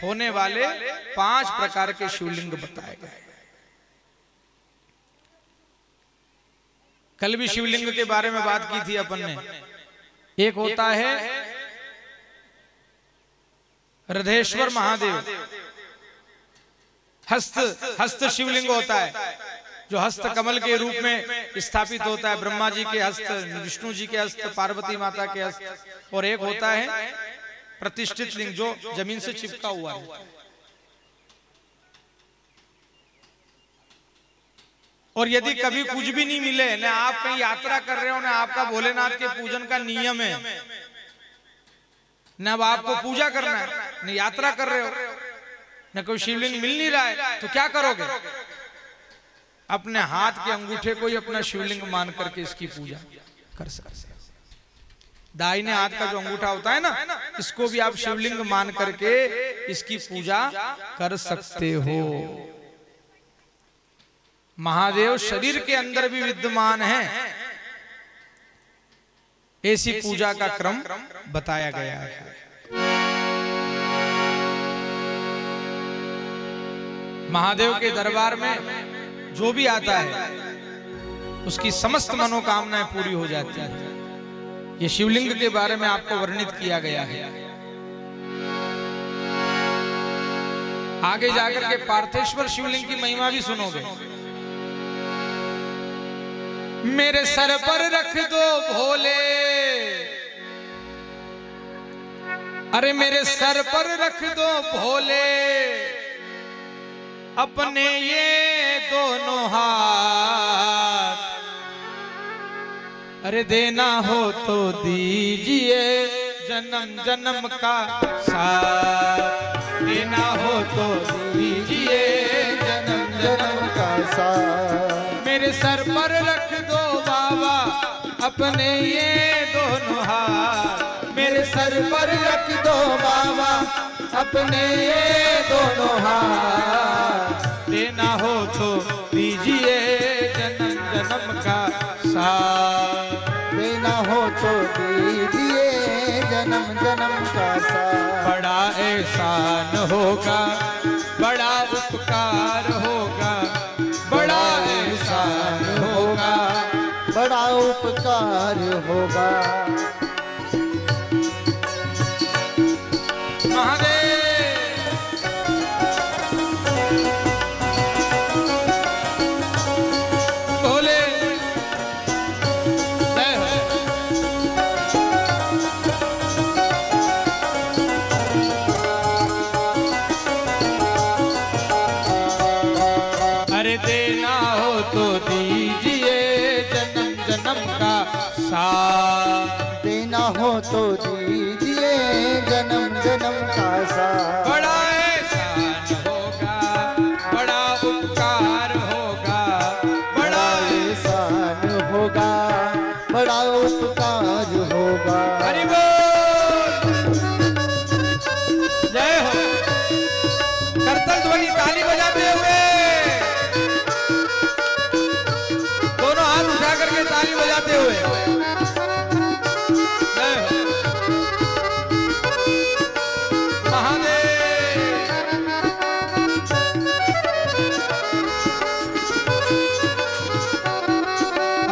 होने वाले 5 प्रकार के शिवलिंग बताए गए। कल भी शिवलिंग के बारे में बात की थी अपन ने। एक होता है हृदयेश्वर महादेव, हस्त शिवलिंग होता है, जो हस्त कमल के रूप में स्थापित होता है। ब्रह्मा जी के हस्त, विष्णु जी के हस्त, पार्वती माता के हस्त। और एक होता है प्रतिष्ठित लिंग, जो जमीन से चिपका हुआ है। और यदि कभी कुछ भी नहीं मिले, न आप कहीं यात्रा कर रहे हो, न आपका भोलेनाथ के पूजन का नियम है, न अब आपको पूजा करना है, न यात्रा कर रहे हो, न कोई शिवलिंग मिल नहीं रहा है, तो क्या करोगे? अपने हाथ के अंगूठे को ही अपना शिवलिंग मान करके इसकी पूजा कर सकते। दाहिने हाथ का जो अंगूठा होता है ना, इसको भी आप शिवलिंग मान करके इसकी पूजा कर सकते हो। महादेव शरीर के अंदर भी विद्यमान है, ऐसी पूजा का क्रम बताया गया है। महादेव के दरबार में जो भी आता है उसकी समस्त मनोकामनाएं पूरी हो जाती है। ये शिवलिंग के बारे में आपको वर्णित किया गया है। आगे जाकर के पार्थेश्वर शिवलिंग की महिमा भी सुनोगे। मेरे सर पर रख दो भोले, अरे मेरे सर पर रख दो भोले, अपने ये दोनों हाथ, अरे देना हो तो दीजिए जन्म जन्म का साथ, देना हो तो दीजिए जन्म जन्म का साथ। मेरे सर पर रख दो बाबा अपने ये दोनों हाथ, मेरे सर पर रख दो बाबा अपने ये दोनों हाथ, देना हो तो दीजिए जन्म जन्म का साथ, देना हो तो दीजिए जन्म जन्म का साथ। बड़ा एहसान होगा, बड़ा उपकार होगा, बड़ा एहसान होगा, बड़ा उपकार होगा। देना हो तो दीजिए जन्म जन्म का साथ। बड़ा एहसान होगा, बड़ा उपकार होगा, बड़ा एहसान होगा, बड़ा उपकार होगा। हरि बोल, जय हो। करतल ध्वनि ताली बजाते हुए, दोनों हाथ उठा करके ताली बजाते हुए।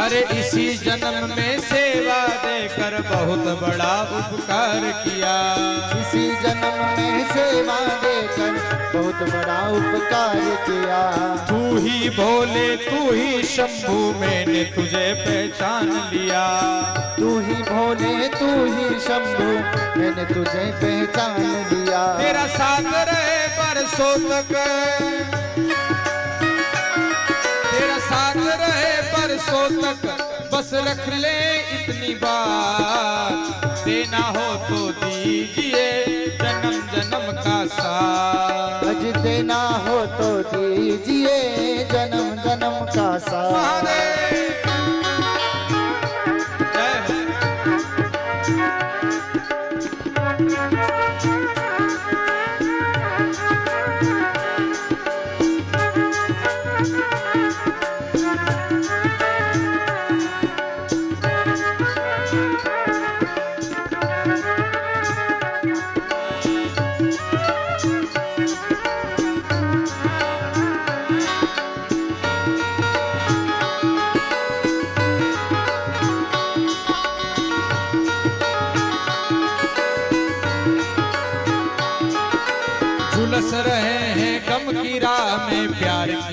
अरे इसी जन्म में सेवा देकर बहुत बड़ा उपकार किया, इसी जन्म में सेवा देकर बहुत बड़ा उपकार किया। तू ही भोले तू ही शंभू, मैंने तुझे पहचान लिया। तू ही भोले तू ही शंभू, मैंने तुझे पहचान लिया। तेरा साथ रहे बरसों तक, तेरा साथ रहे बरसों तक, बस रख ले इतनी बात, देना हो तो दीजिए जन्म जन्म का साथ। अज देना हो तो दीजिए जन्म जन्म का साथ।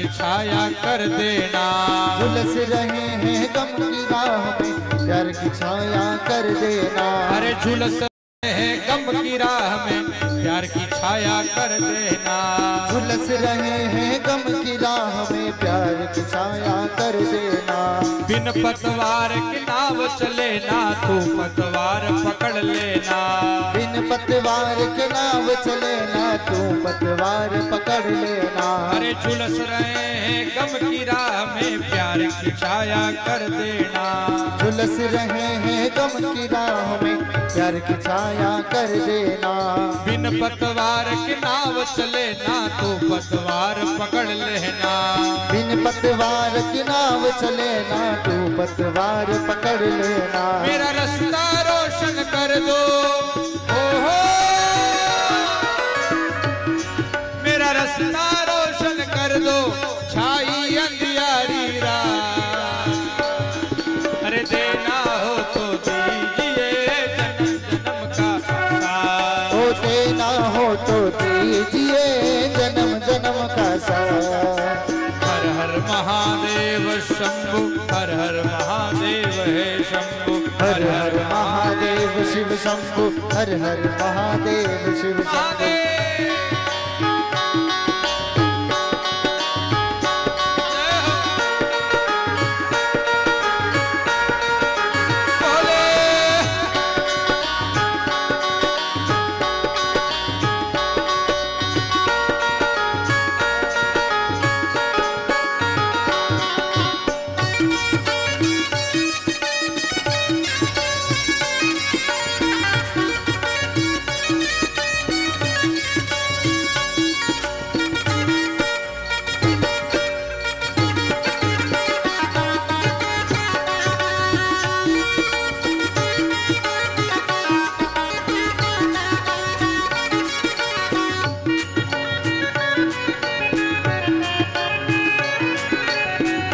की छाया कर देना। झुलस रहे हैं गम की राह में प्यार की छाया कर देना। अरे झुलस रहे हैं गम की राह में प्यार की छाया कर देना। झुलस रहे हैं गम की राह में प्यार की छाया कर देना। बिन पतवार की नाव चले ना तू पतवार पकड़ लेना। बिन पतवार के नाव चले ना तू पतवार पकड़ लेना। अरे झुलस रहे हैं गम की राह में प्यार की छाया कर देना। झुलस रहे हैं गम की राह में प्यार की छाया कर देना। बिन पतवार की नाव चले ना तू पतवार पकड़ लेना। बिन पतवार की नाव चले ना तू पतवार पकड़ लेना। मेरा रास्ता रोशन कर दो ओहो, मेरा रास्ता रोशन कर दो छाई अंधियारी रात। अरे देना हो तो दीजिए जन्म जन्म का साथ। ओ देना हो तो दीजिए जन्म जन्म का साथ। हर हर महादेव शंभु हर हर महादेव है शंभु। हर हर महादेव शिव शंभु हर हर महादेव शिव शंभु।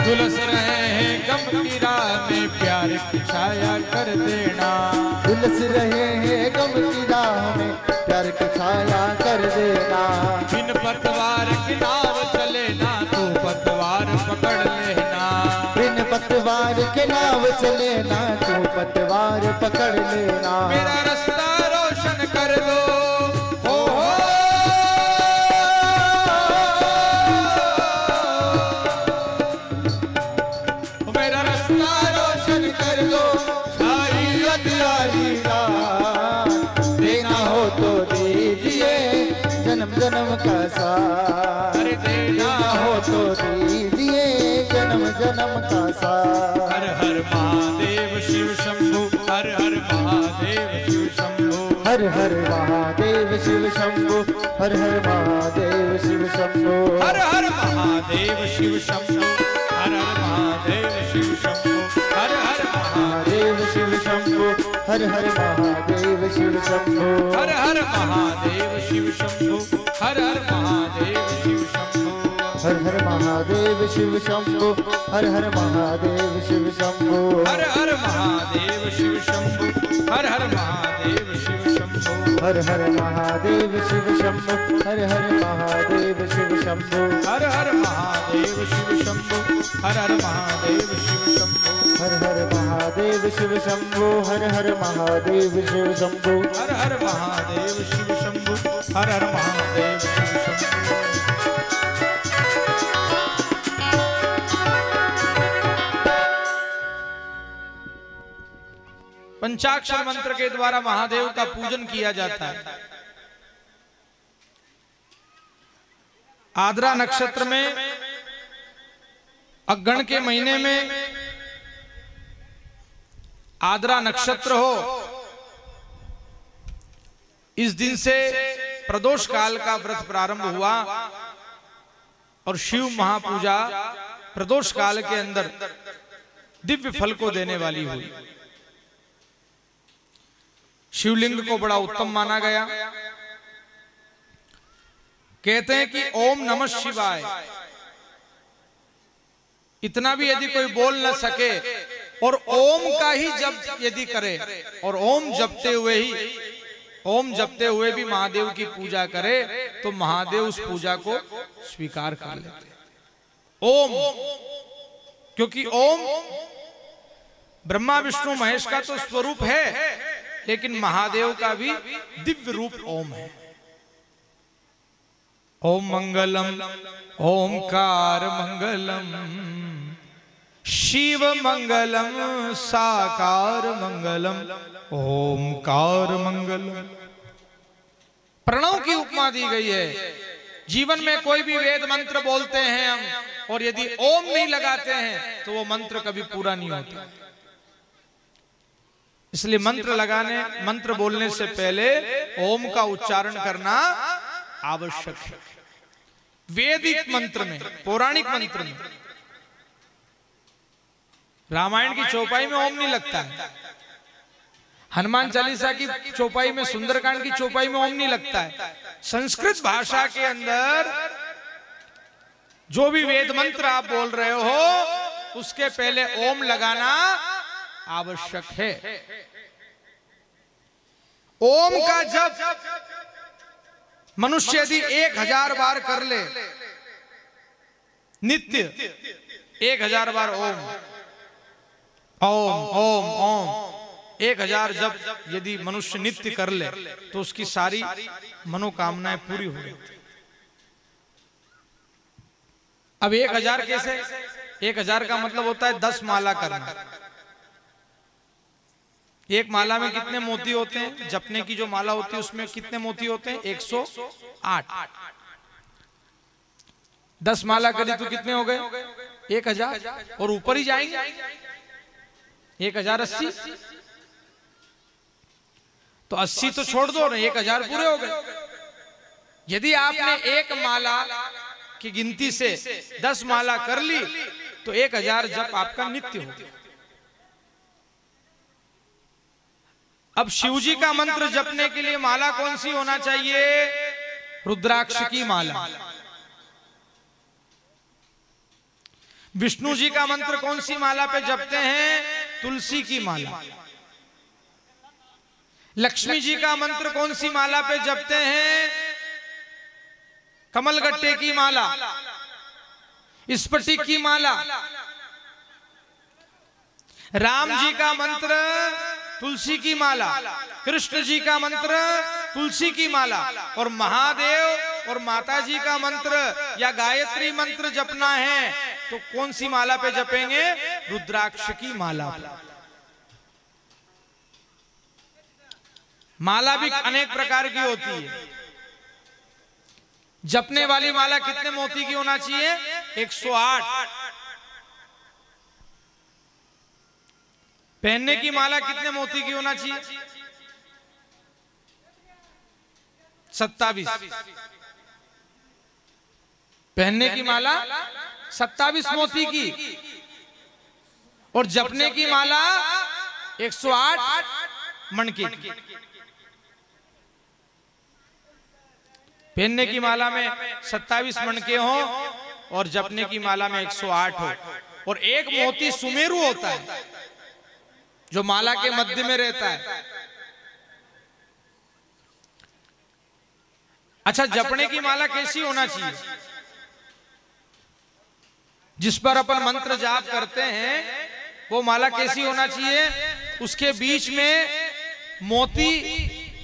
झुलस रहे हैं गम की राह में प्यार की छाया कर देना। झुलस रहे हैं गम की राह में प्यार की छाया कर देना। बिन पतवार की नाव चले ना तू पतवार पकड़ लेना। बिन पतवार के नाव चले ना तू पतवार पकड़ लेना। मेरा रास्ता रोशन कर दो ओहो, मेरा रास्ता रोशन कर दो छाई अंधियारी रात। देना हो तो दीजिए जन्म जन्म का साथ। अरे देना हो तो दीजिए जन्म जन्म का साथ। हर हर महादेव शिव शंभु हर हर महादेव शिव शंभु। हर हर महादेव शिव शंभु हर हर महादेव शिव शंभु। हर हर महादेव शिव शंभु हर हर महादेव शिव शंभु। हर हर महादेव शिव शंभु हर हर महादेव शिव शंभु। हर हर महादेव शिव शंभु हर हर महादेव शिव शंभु। हर हर महादेव शिव शंभु हर हर महादेव शिव शंभु। हर हर महादेव शिव शंभु हर हर महादेव शिव शंभु। हर हर महादेव शिव शंभु हर हर महादेव शिव शंभु। हर हर महादेव शिव शंभु हर हर महादेव शिव शंभु। हर हर महादेव शिव शंभु हर हर महादेव शिव शंभु। हर हर महादेव शिव शंभु हर हर महादेव शिव शंभु। पंचाक्षर मंत्र के द्वारा महादेव का पूजन किया जाता है। आद्रा नक्षत्र में अगण के महीने में आद्रा नक्षत्र हो, इस दिन से प्रदोष काल का व्रत प्रारंभ हुआ और शिव महापूजा प्रदोष काल के अंदर दिव्य फल को देने वाली हुई। शिवलिंग को बड़ा उत्तम माना गया। कहते हैं कि ओम नमः शिवाय इतना भी यदि कोई बोल न सके और ओम का ही जप यदि करे और ओम जपते हुए भी महादेव की पूजा करे तो महादेव उस पूजा को स्वीकार कर लेते हैं। ओम, क्योंकि ओम ब्रह्मा विष्णु महेश का तो स्वरूप है, लेकिन महादेव का भी दिव्य रूप ओम है। ओम मंगलम ओमकार मंगलम, शिव मंगलम साकार मंगलम, ओमकार मंगलम। प्रणव की उपमा दी गई है। जीवन में कोई भी वेद मंत्र बोलते हैं हम, और यदि ओम नहीं लगाते हैं तो वो मंत्र कभी पूरा नहीं होता। इसलिए मंत्र बोलने से पहले ओम का उच्चारण करना आवश्यक है। वैदिक मंत्र में, पौराणिक मंत्र में, रामायण की चौपाई में ओम नहीं लगता है, हनुमान चालीसा की चौपाई में, सुंदरकांड की चौपाई में ओम नहीं लगता है। संस्कृत भाषा के अंदर जो भी वेद मंत्र आप बोल रहे हो उसके पहले ओम लगाना आवश्यक है। ओम का जप मनुष्य यदि 1000 बार कर ले, नित्य 1000 बार ओम ओम ओम ओम 1000 जप यदि मनुष्य नित्य कर ले तो उसकी सारी मनोकामनाएं पूरी हो जाती। अब 1000 कैसे? 1000 का मतलब होता है 10 माला करना। एक माला में कितने मोती होते हैं? जपने की जो माला होती है उसमें कितने मोती होते हैं? 108। 10 माला करी तो कितने हो गए? 1000। और ऊपर ही जाएंगे 1080। तो 80 तो छोड़ दो ना, 1000 पूरे हो गए। यदि आपने एक माला की गिनती से 10 माला कर ली तो 1000 जप आपका नित्य हो गया। अब शिवजी का मंत्र जपने के लिए माला कौन सी होना चाहिए? रुद्राक्ष की माला। विष्णु जी का मंत्र कौन सी माला पे जपते हैं? तुलसी की माला। लक्ष्मी जी का मंत्र कौन सी माला पे जपते हैं? कमलगट्टे की माला, स्फटिक की माला। राम जी का मंत्र तुलसी की माला, कृष्ण जी का मंत्र तुलसी की माला, और महादेव और माता जी का मंत्र या गायत्री मंत्र जपना है तो कौन सी माला पे जपेंगे? रुद्राक्ष की माला। माला भी अनेक प्रकार की होती है। जपने वाली माला कितने मोती की होना चाहिए? 108। पहनने की माला कितने मोती की होना चाहिए? 27। पहनने की माला 27 मोती की, और जपने की माला 108 मणके की। पहनने की माला में 27 मणके हो और जपने की माला में 108 हो, और एक मोती सुमेरु होता है जो माला के मध्य में रहता है। अच्छा, जपने की माला कैसी होना चाहिए? जिस पर अपन मंत्र जाप करते हैं वो माला कैसी होना चाहिए? उसके बीच में मोती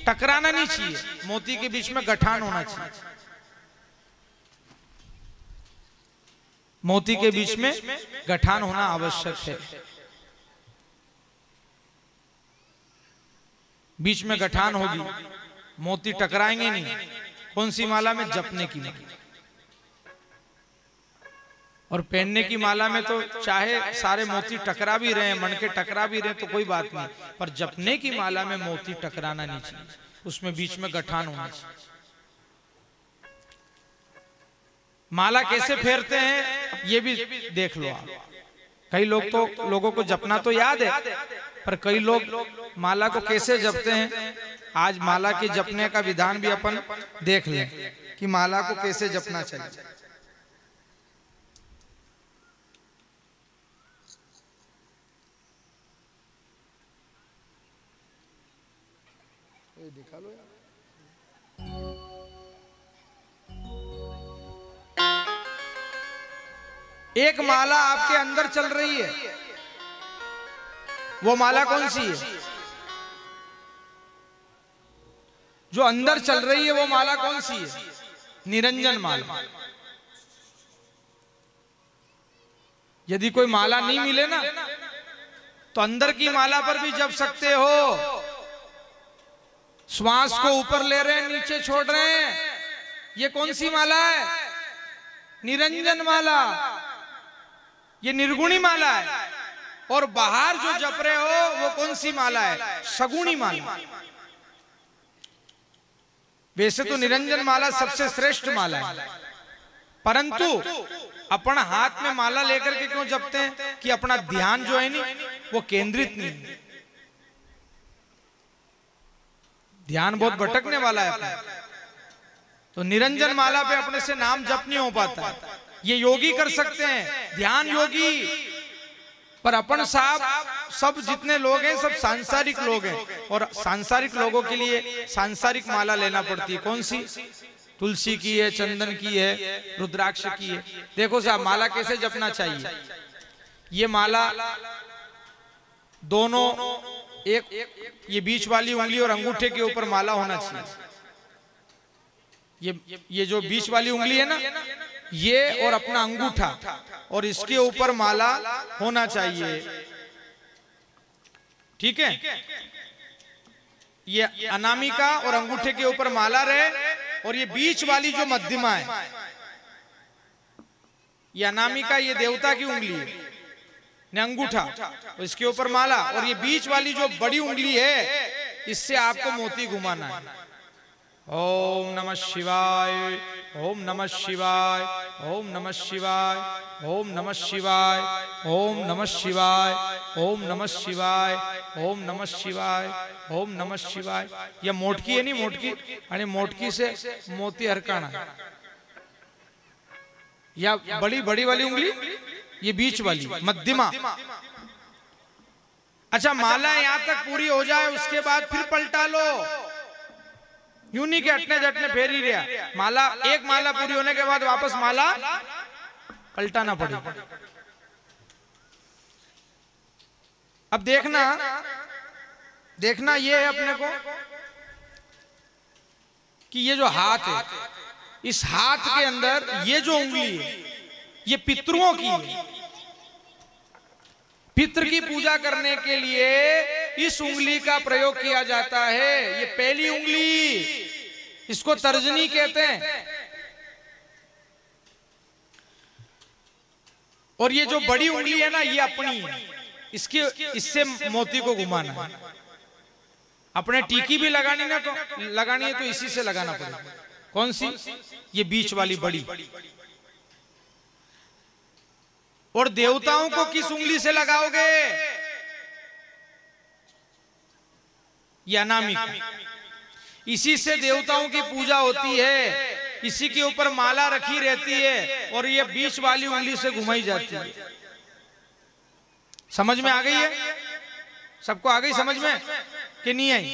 टकराना नहीं चाहिए, मोती के बीच में गठान होना चाहिए। मोती के बीच में गठान होना आवश्यक है। बीच में गठान होगी, मोती टकराएंगे नहीं। कौन सी माला में? जपने की माला। और पहनने की माला में तो चाहे सारे मोती टकरा भी रहे, मणके टकरा भी रहे तो कोई बात नहीं, पर जपने की माला में मोती टकराना नहीं चाहिए, उसमें बीच में गठान होना चाहिए। माला कैसे फेरते हैं ये भी देख लो आप। कई लोगों को जपना तो याद है, पर कई लोग माला को कैसे जपते हैं, आज माला के जपने का विधान भी अपन देख लें कि माला को कैसे जपना चाहिए। दिखा लो यार। एक माला आपके अंदर चल रही है, वो माला कौन सी है? जो अंदर चल रही है वो माला कौन सी है? निरंजन माला। यदि कोई माला नहीं मिले ना तो अंदर की माला पर भी जप सकते हो। श्वास को ऊपर ले रहे हैं, नीचे छोड़ रहे हैं, ये कौन सी माला है? निरंजन माला। ये निर्गुणी माला है। और बाहर जो जप रहे हो वो कौन सी माला है? सगुणी माला। वैसे तो निरंजन माला सबसे श्रेष्ठ माला है, परंतु अपन हाथ में माला लेकर के क्यों जपते हैं? कि अपना ध्यान जो है नहीं वो केंद्रित नहीं, ध्यान बहुत भटकने वाला है अपना। तो निरंजन माला पे अपने से नाम जप नहीं हो पाता। ये योगी कर सकते हैं, ध्यान योगी, पर अपन साहब सब जितने लोग हैं सब सांसारिक लोग हैं, और सांसारिक लोगों के लिए सांसारिक माला लेना पड़ती है। कौन सी? तुलसी की है, चंदन की है, रुद्राक्ष की है। देखो साहब माला कैसे जपना चाहिए। ये माला दोनों एक ये बीच वाली उंगली और अंगूठे के ऊपर माला होना चाहिए। ये जो बीच वाली उंगली है ना, ये और अपना अंगूठा, और इसके ऊपर माला होना चाहिए। ठीक है? ये अनामिका और अंगूठे के ऊपर माला रहे, और ये बीच वाली जो मध्यमा है, ये अनामिका, ये देवता की उंगली है, ने अंगूठा, और इसके ऊपर माला, और ये बीच वाली जो बड़ी उंगली है, इससे आपको मोती घुमाना है। ओम नमः शिवाय, ओम नमः शिवाय, ओम नमः शिवाय, ओम नमः शिवाय, ओम नमः शिवाय, ओम नमः शिवाय, ओम नमः शिवाय, ओम नमः शिवाय। या मोटकी है नहीं, मोटकी, आणि मोटकी से मोती हरकाना, या बड़ी बड़ी वाली उंगली, ये बीच वाली मध्यमा। अच्छा, माला यहां तक पूरी हो जाए, उसके बाद फिर पलटा लो। यूं नहीं कि अटने जटने फेर ही रहा। माला, एक माला पूरी होने के बाद वापस माला पलटाना पड़ेगा। अब देखना ये है अपने को कि ये जो हाथ है, इस हाथ के अंदर ये जो उंगली है, ये पितरों की है। पितृ की पूजा करने के लिए इस उंगली का प्रयोग किया जाता है। ये पहली उंगली, इसको तर्जनी कहते हैं। और ये जो बड़ी उंगली है ना, ये अपनी है। इससे मोती को घुमाना है। अपने टीकी भी लगानी ना तो लगानी है तो इसी से लगाना पड़ेगा। कौन सी? ये बीच वाली बड़ी। और देवताओं को किस उंगली से लगाओगे? ये अनामिका। इसी से देवताओं की पूजा होती है, इसी के ऊपर माला रखी रहती है, और ये बीच वाली उंगली से घुमाई जाती है। समझ में आ गई है? सबको आ गई समझ में कि नहीं आई?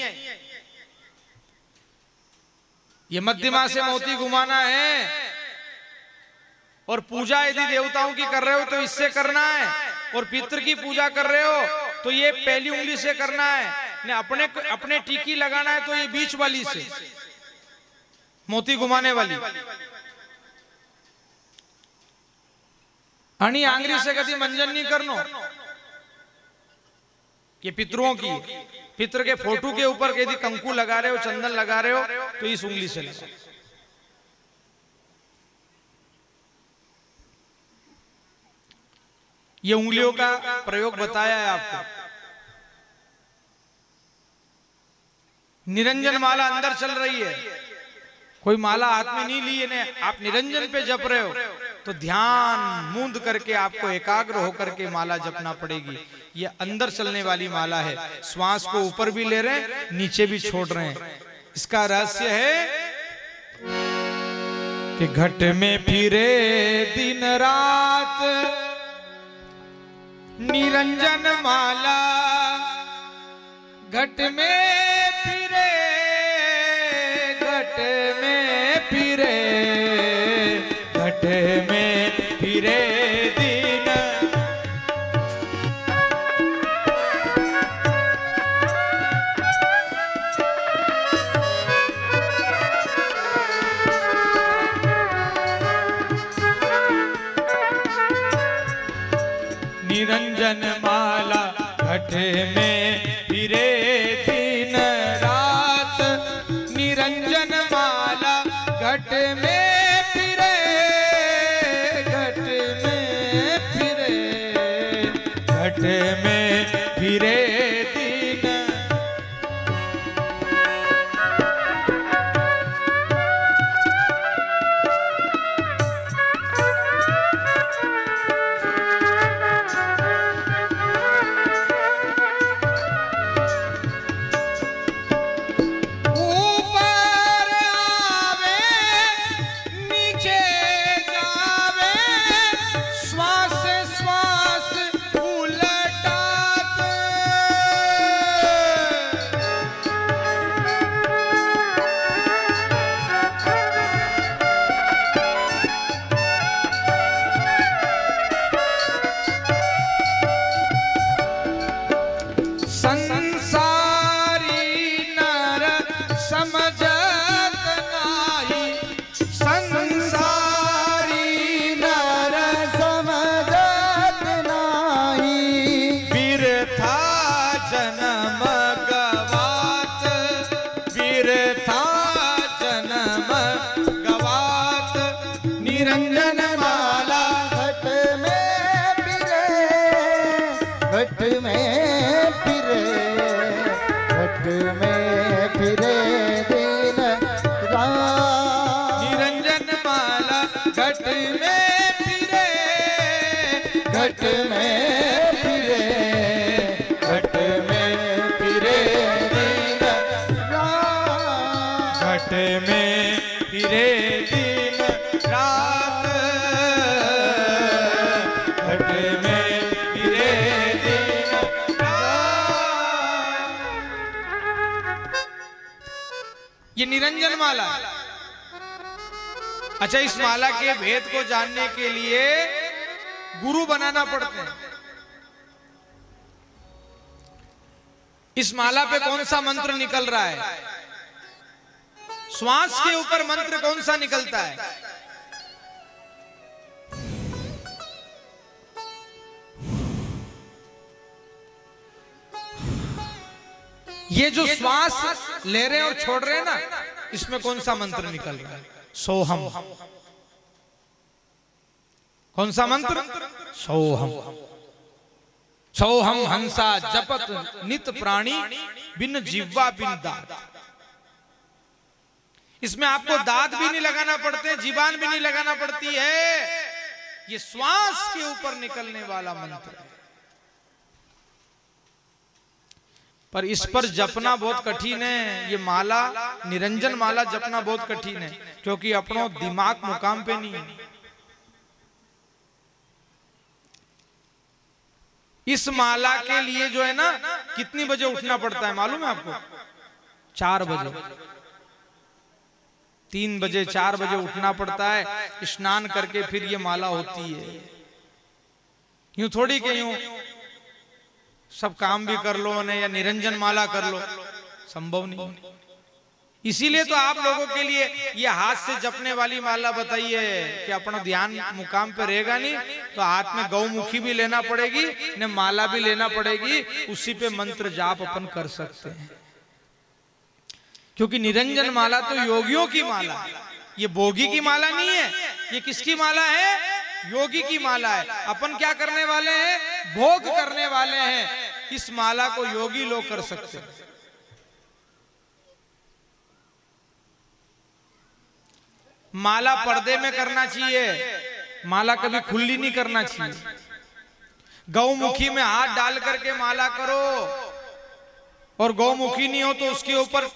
ये मध्यमा से मोती घुमाना है। और पूजा यदि देवताओं की कर रहे हो तो इससे करना है, और पितृ की पूजा कर रहे हो तो ये पहली उंगली से करना है। ने अपने टीकी लगाना है तो ये बीच वाली से मोती घुमाने वाली। अणी आंगरी से कभी मंजन नहीं करनो। ये पितरों की, पितृ के फोटो के ऊपर यदि कंकु लगा रहे हो, चंदन लगा रहे हो तो इस उंगली से लगा। ये उंगलियों का प्रयोग बताया है आपको। निरंजन माला अंदर चल रही है, कोई माला हाथ में नहीं ली है, आप निरंजन पे जप रहे हो तो ध्यान मूंद करके आपको एकाग्र होकर के माला जपना पड़ेगी। ये अंदर चलने वाली माला है। श्वास को ऊपर भी ले रहे हैं, नीचे भी छोड़ रहे हैं। इसका रहस्य है कि घट में फिरे दिन रात निरंजन माला, घट में फिरे, घट में फिरे, घट में फिरे दिन निरंजन माला घट में फिरे दिन रात, निरंजन माला घट में फिरे, घट में फिरे, घट में फिरे दिन। निरंजन माला घट में फिरे, घट में फिरे, घट में फिरे दिन रात। निरंजन माला घट में फिरे, घट में फिरे, घट में फिरे दिन रात। घट में फिरे दिन रात, घट में फिरे दिन रात। ये निरंजन माला है। अच्छा, इस माला के भेद को जानने के लिए गुरु बनाना पड़ता है। इस माला पे कौन सा मंत्र निकल रहा है, श्वास के ऊपर मंत्र कौन सा निकलता है, ये जो श्वास ले रहे हैं और छोड़ रहे हैं ना, इसमें कौन सा मंत्र निकल रहा है? सोहम। कौन सा मंत्र? सोहम। सोहम हंसा जपत नित प्राणी, बिन जिह्वा बिन दात। इसमें आपको दांत भी नहीं लगाना पड़ते, जीवान भी नहीं लगाना पड़ती है। ये श्वास के ऊपर निकलने वाला मंत्र है। पर इस पर जपना बहुत कठिन है। ये माला, निरंजन माला जपना बहुत कठिन है, क्योंकि अपनों दिमाग मुकाम पे नहीं है। इस माला के लिए जो है ना, कितनी बजे उठना पड़ता है मालूम है आपको? 4 बजे, 3 बजे 4 बजे उठना पड़ता है। स्नान करके फिर ये माला होती है। यूं थोड़ी कि यूं सब काम भी कर लो या निरंजन माला कर लो, संभव नहीं। इसीलिए तो आप लोगों के लिए ये हाथ से जपने वाली माला बताई है कि अपना ध्यान मुकाम पे रहेगा नहीं तो हाथ में गौमुखी भी लेना पड़ेगी, ने माला भी लेना पड़ेगी, उसी पे मंत्र जाप अपन कर सकते हैं। क्योंकि निरंजन माला तो योगियों की माला है, ये भोगी की माला नहीं है। ये किसकी माला है? योगी की माला है। अपन क्या करने वाले हैं? भोग करने वाले हैं। इस माला को योगी लोग कर सकते हैं। माला पर्दे में करना चाहिए, माला कभी खुली नहीं करना चाहिए। गौमुखी में हाथ डाल करके माला करो, और गौमुखी नहीं हो तो उसके ऊपर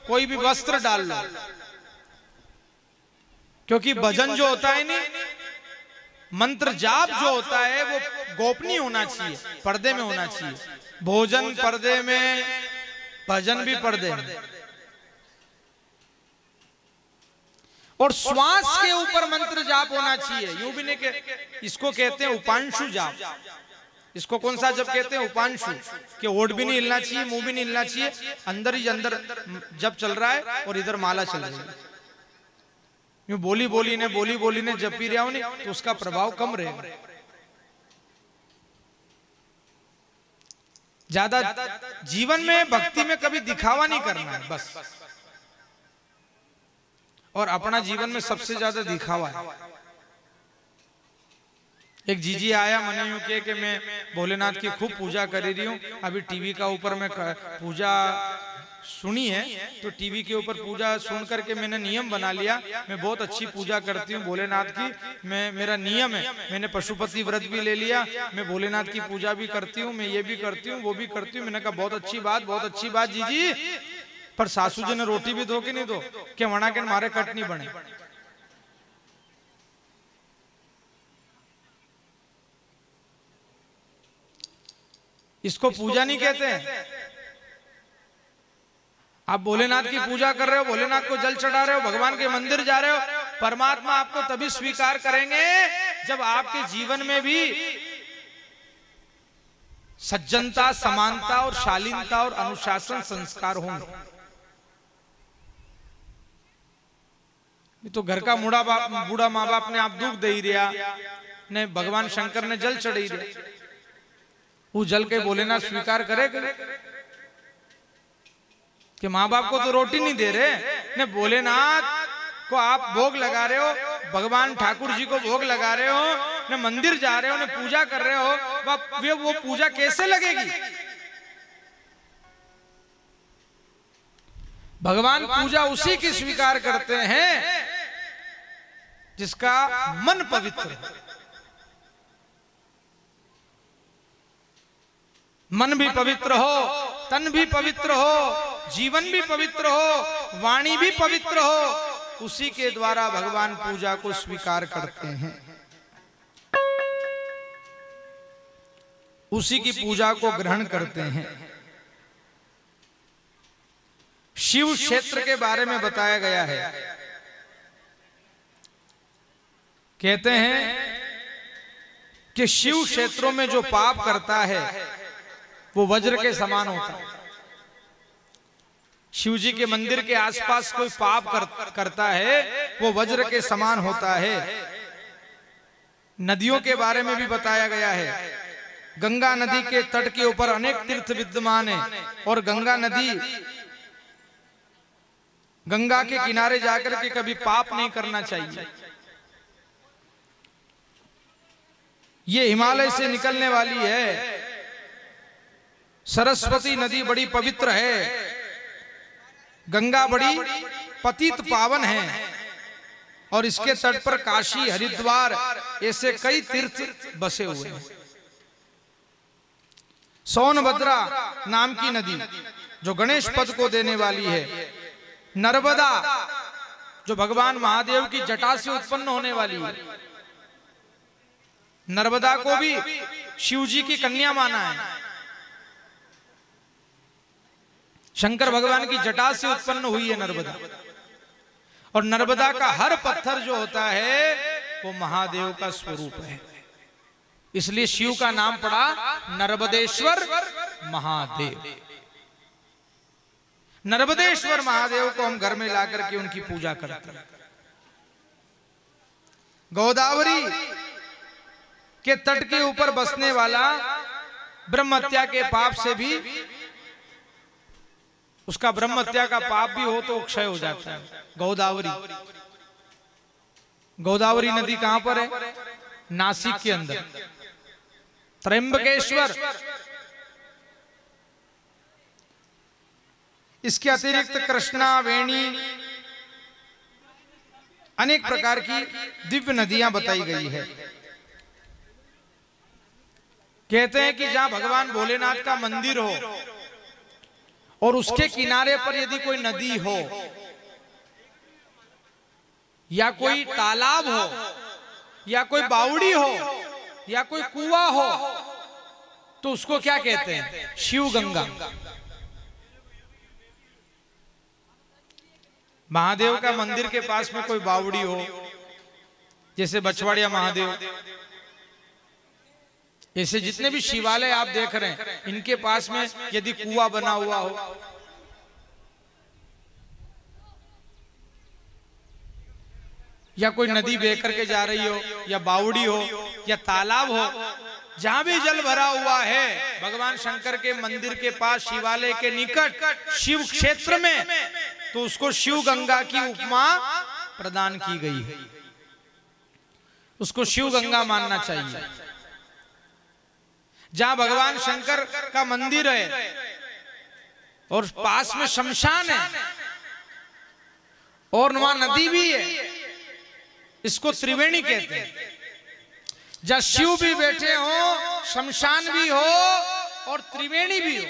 कोई भी वस्त्र डाल लो। क्योंकि भजन जो होता है नहीं, मंत्र जाप जो होता है वो गोपनीय होना चाहिए, पर्दे में होना चाहिए। भोजन पर्दे में, भजन भी पर्दे में। और श्वास के ऊपर मंत्र जाप होना चाहिए। यूं भी नहीं कि इसको कहते हैं उपांशु जाप। इसको कौन सा जप कहते हैं? उपांशु। कि होठ भी नहीं हिलना चाहिए, मुंह भी नहीं हिलना चाहिए, अंदर ही अंदर जप चल रहा है और इधर माला चल रही है। यूं बोली बोली ने जपी रहा हूं नहीं तो उसका प्रभाव कम रहेगा। ज्यादा जीवन में भक्ति में कभी दिखावा नहीं करना है बस। और अपना जीवन में सबसे ज्यादा दिखावा है। एक जीजी आया मने यूं कि मैं भोलेनाथ की खूब पूजा कर रही हूँ, अभी टीवी का ऊपर मैं पूजा सुनी है तो टीवी के ऊपर पूजा सुन करके मैंने नियम बना लिया, मैं बहुत अच्छी पूजा करती हूँ भोलेनाथ की, मेरा नियम है, मैंने पशुपति व्रत भी ले लिया, मैं भोलेनाथ की पूजा भी करती हूँ, मैं ये भी करती हूँ वो भी करती हूँ। मैंने कहा बहुत अच्छी बात जीजी, पर सासू जी ने रोटी भी दो कि नहीं दो, क्या वणा के मारे कट नहीं बने। इसको पूजा नहीं कहते हैं। आप भोलेनाथ की पूजा कर रहे हो, भोलेनाथ को जल चढ़ा रहे हो, भगवान के मंदिर जा रहे हो, परमात्मा आपको तभी स्वीकार करेंगे जब आपके जीवन में भी सज्जनता, समानता और शालीनता और अनुशासन संस्कार होंगे। तो घर का बूढ़ा माँ बाप ने आप दुख दे ही दिया, ने भगवान शंकर ने जल चढ़ी दिया, वो जल के भोलेनाथ स्वीकार करेगा कि माँ बाप को तो रोटी नहीं दे रहे, ने भोलेनाथ को आप भोग लगा रहे हो, भगवान ठाकुर जी को भोग लगा रहे हो, ने मंदिर जा रहे हो, ने पूजा कर रहे हो, वो पूजा कैसे लगेगी? भगवान पूजा उसी की स्वीकार करते हैं जिसका मन पवित्र है। मन भी पवित्र हो, तन भी पवित्र हो, जीवन भी पवित्र हो, वाणी भी पवित्र हो, उसी के द्वारा भगवान पूजा को स्वीकार करते हैं, उसी की पूजा को ग्रहण करते हैं। शिव क्षेत्र के बारे में बताया गया है, कहते हैं कि शिव क्षेत्रों में जो पाप करता है वो वज्र के समान होता है। शिव जी के मंदिर के आसपास कोई पाप करता है वो वज्र के समान होता है। नदियों के बारे में भी बताया गया है, गंगा नदी के तट के ऊपर अनेक तीर्थ विद्यमान है और गंगा के किनारे जाकर के कभी पाप नहीं करना चाहिए। ये हिमालय से निकलने वाली है। सरस्वती नदी बड़ी पवित्र है, गंगा बड़ी पतित पावन है और इसके तट पर काशी, हरिद्वार ऐसे कई तीर्थ बसे हुए हैं। सोनभद्रा नाम की नदी जो गणेश पद को देने वाली है, नर्मदा जो भगवान महादेव की जटा से उत्पन्न होने वाली है, नर्मदा को भी शिव जी की कन्या माना है। शंकर भगवान की जटा से उत्पन्न हुई है नर्मदा, और नर्मदा का हर पत्थर जो होता है वो महादेव का स्वरूप है, इसलिए शिव का नाम पड़ा नर्मदेश्वर महादेव। नर्मदेश्वर महादेव को हम घर में लाकर के उनकी पूजा करते हैं। गोदावरी के तट के ऊपर बसने वाला ब्रह्म हत्या के पाप से भी, उसका ब्रह्म हत्या का पाप भी हो तो क्षय हो जाता है। गोदावरी नदी कहां पर है? नासिक के अंदर त्र्यंबकेश्वर। इसके अतिरिक्त कृष्णा, वेणी, अनेक प्रकार की दिव्य नदियां बताई गई है। कहते हैं कि जहां भगवान भोलेनाथ का मंदिर हो और उसके किनारे पर यदि कोई नदी हो या कोई तालाब हो या कोई बावड़ी हो या कोई कुआं हो तो उसको क्या कहते हैं? शिव गंगा। महादेव का मंदिर के पास में कोई बावड़ी हो, जैसे बछवाड़िया महादेव, ऐसे जितने भी शिवालय आप देख रहे हैं इनके पास में यदि कुआं बना हुआ हो या कोई नदी बह करके जा रही हो या बावड़ी हो या तालाब हो जहां भी जल भरा हुआ है भगवान शंकर के मंदिर के पास, शिवालय के निकट, शिव क्षेत्र में, तो उसको शिव गंगा की उपमा प्रदान की गई है। उसको शिव गंगा मानना चाहिए। जहां भगवान शंकर का मंदिर है और पास में शमशान है और वहां नदी भी है, इसको त्रिवेणी कहते हैं। जहां शिव भी बैठे हो, शमशान भी हो और त्रिवेणी भी हो,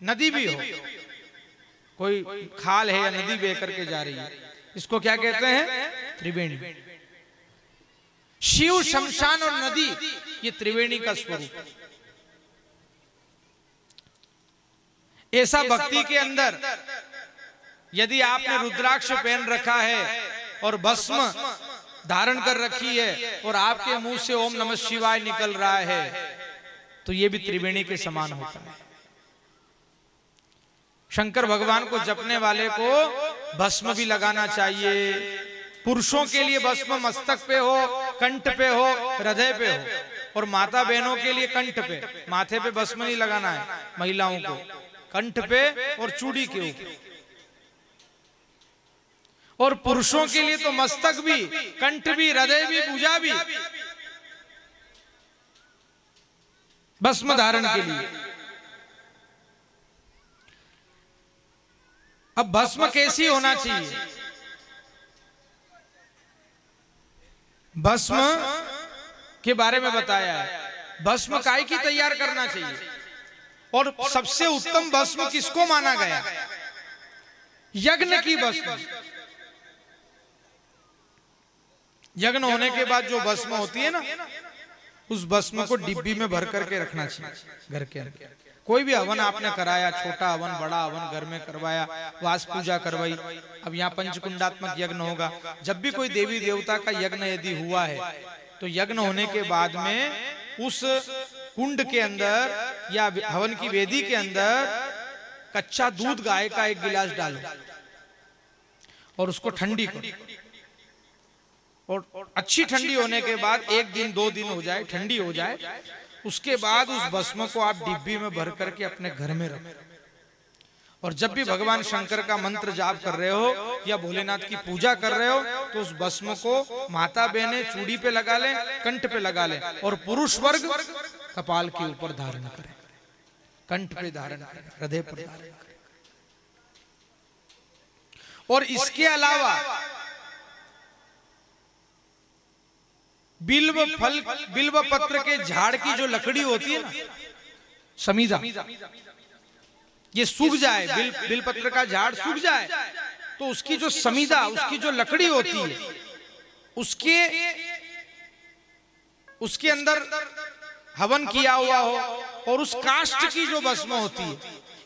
नदी भी हो, कोई खाल है या नदी बह करके जा रही है, इसको क्या कहते हैं? त्रिवेणी। शिव, शमशान और नदी, ये त्रिवेणी का स्वरूप है। ऐसा भक्ति के अंदर यदि आपने रुद्राक्ष पहन रखा है और भस्म धारण कर रखी है और आपके मुंह से ओम नमः शिवाय निकल रहा है, तो यह भी त्रिवेणी के समान होता है। शंकर भगवान को जपने वाले को भस्म भी लगाना चाहिए। पुरुषों के लिए भस्म मस्तक पे हो, कंठ पे हो, हृदय पे हो, और माता बहनों के लिए कंठ पे, माथे पे भस्म नहीं लगाना है, महिलाओं को कंठ पे और चूड़ी के ऊपर। और पुरुषों के लिए तो मस्तक भी, कंठ भी, हृदय भी, भुजा भी भस्म धारण के लिए। अब भस्म कैसी होना चाहिए? भस्म के बारे में बताया है। भस्म काय की तैयार करना चाहिए और सबसे उत्तम भस्म किसको माना गया? यज्ञ की भस्म। यज्ञ होने के बाद जो भस्म होती है ना, उस भस्म को डिब्बी में भर करके रखना चाहिए घर के अंदर। कोई भी हवन आपने कराया, छोटा हवन, बड़ा हवन घर में करवाया, वास पूजा करवाई, अब यहाँ पंचकुंडात्मक यज्ञ होगा। जब भी कोई देवी देवता का यज्ञ यदि हुआ है, तो यज्ञ होने के बाद में उस कुंड के अंदर या हवन की वेदी के अंदर कच्चा दूध गाय का 1 गिलास डालो और उसको ठंडी करो, और अच्छी ठंडी होने के बाद 1 दिन 2 दिन हो जाए, ठंडी हो जाए, उसके बाद उस भस्म को आप डिब्बी में भर करके अपने घर में रखो। और जब भी भगवान शंकर का मंत्र जाप कर रहे हो या भोलेनाथ की पूजा कर रहे हो, तो उस भस्म को माता बहने चूड़ी पे लगा लें, कंठ पे लगा लें, और पुरुष वर्ग कपाल के ऊपर धारण करें, कंठ पे धारण करें, हृदय पर धारण करें। और इसके अलावा बिल्व फल, बिल्व पत्र के झाड़ की जो लकड़ी होती है ना, समीधा, ये सूख जाए, बिल पत्र का झाड़ सूख जाए, तो उसकी जो समीधा, उसकी जो लकड़ी होती है, उसके अंदर हवन किया हुआ हो, और उस काष्ठ की जो भस्म होती है,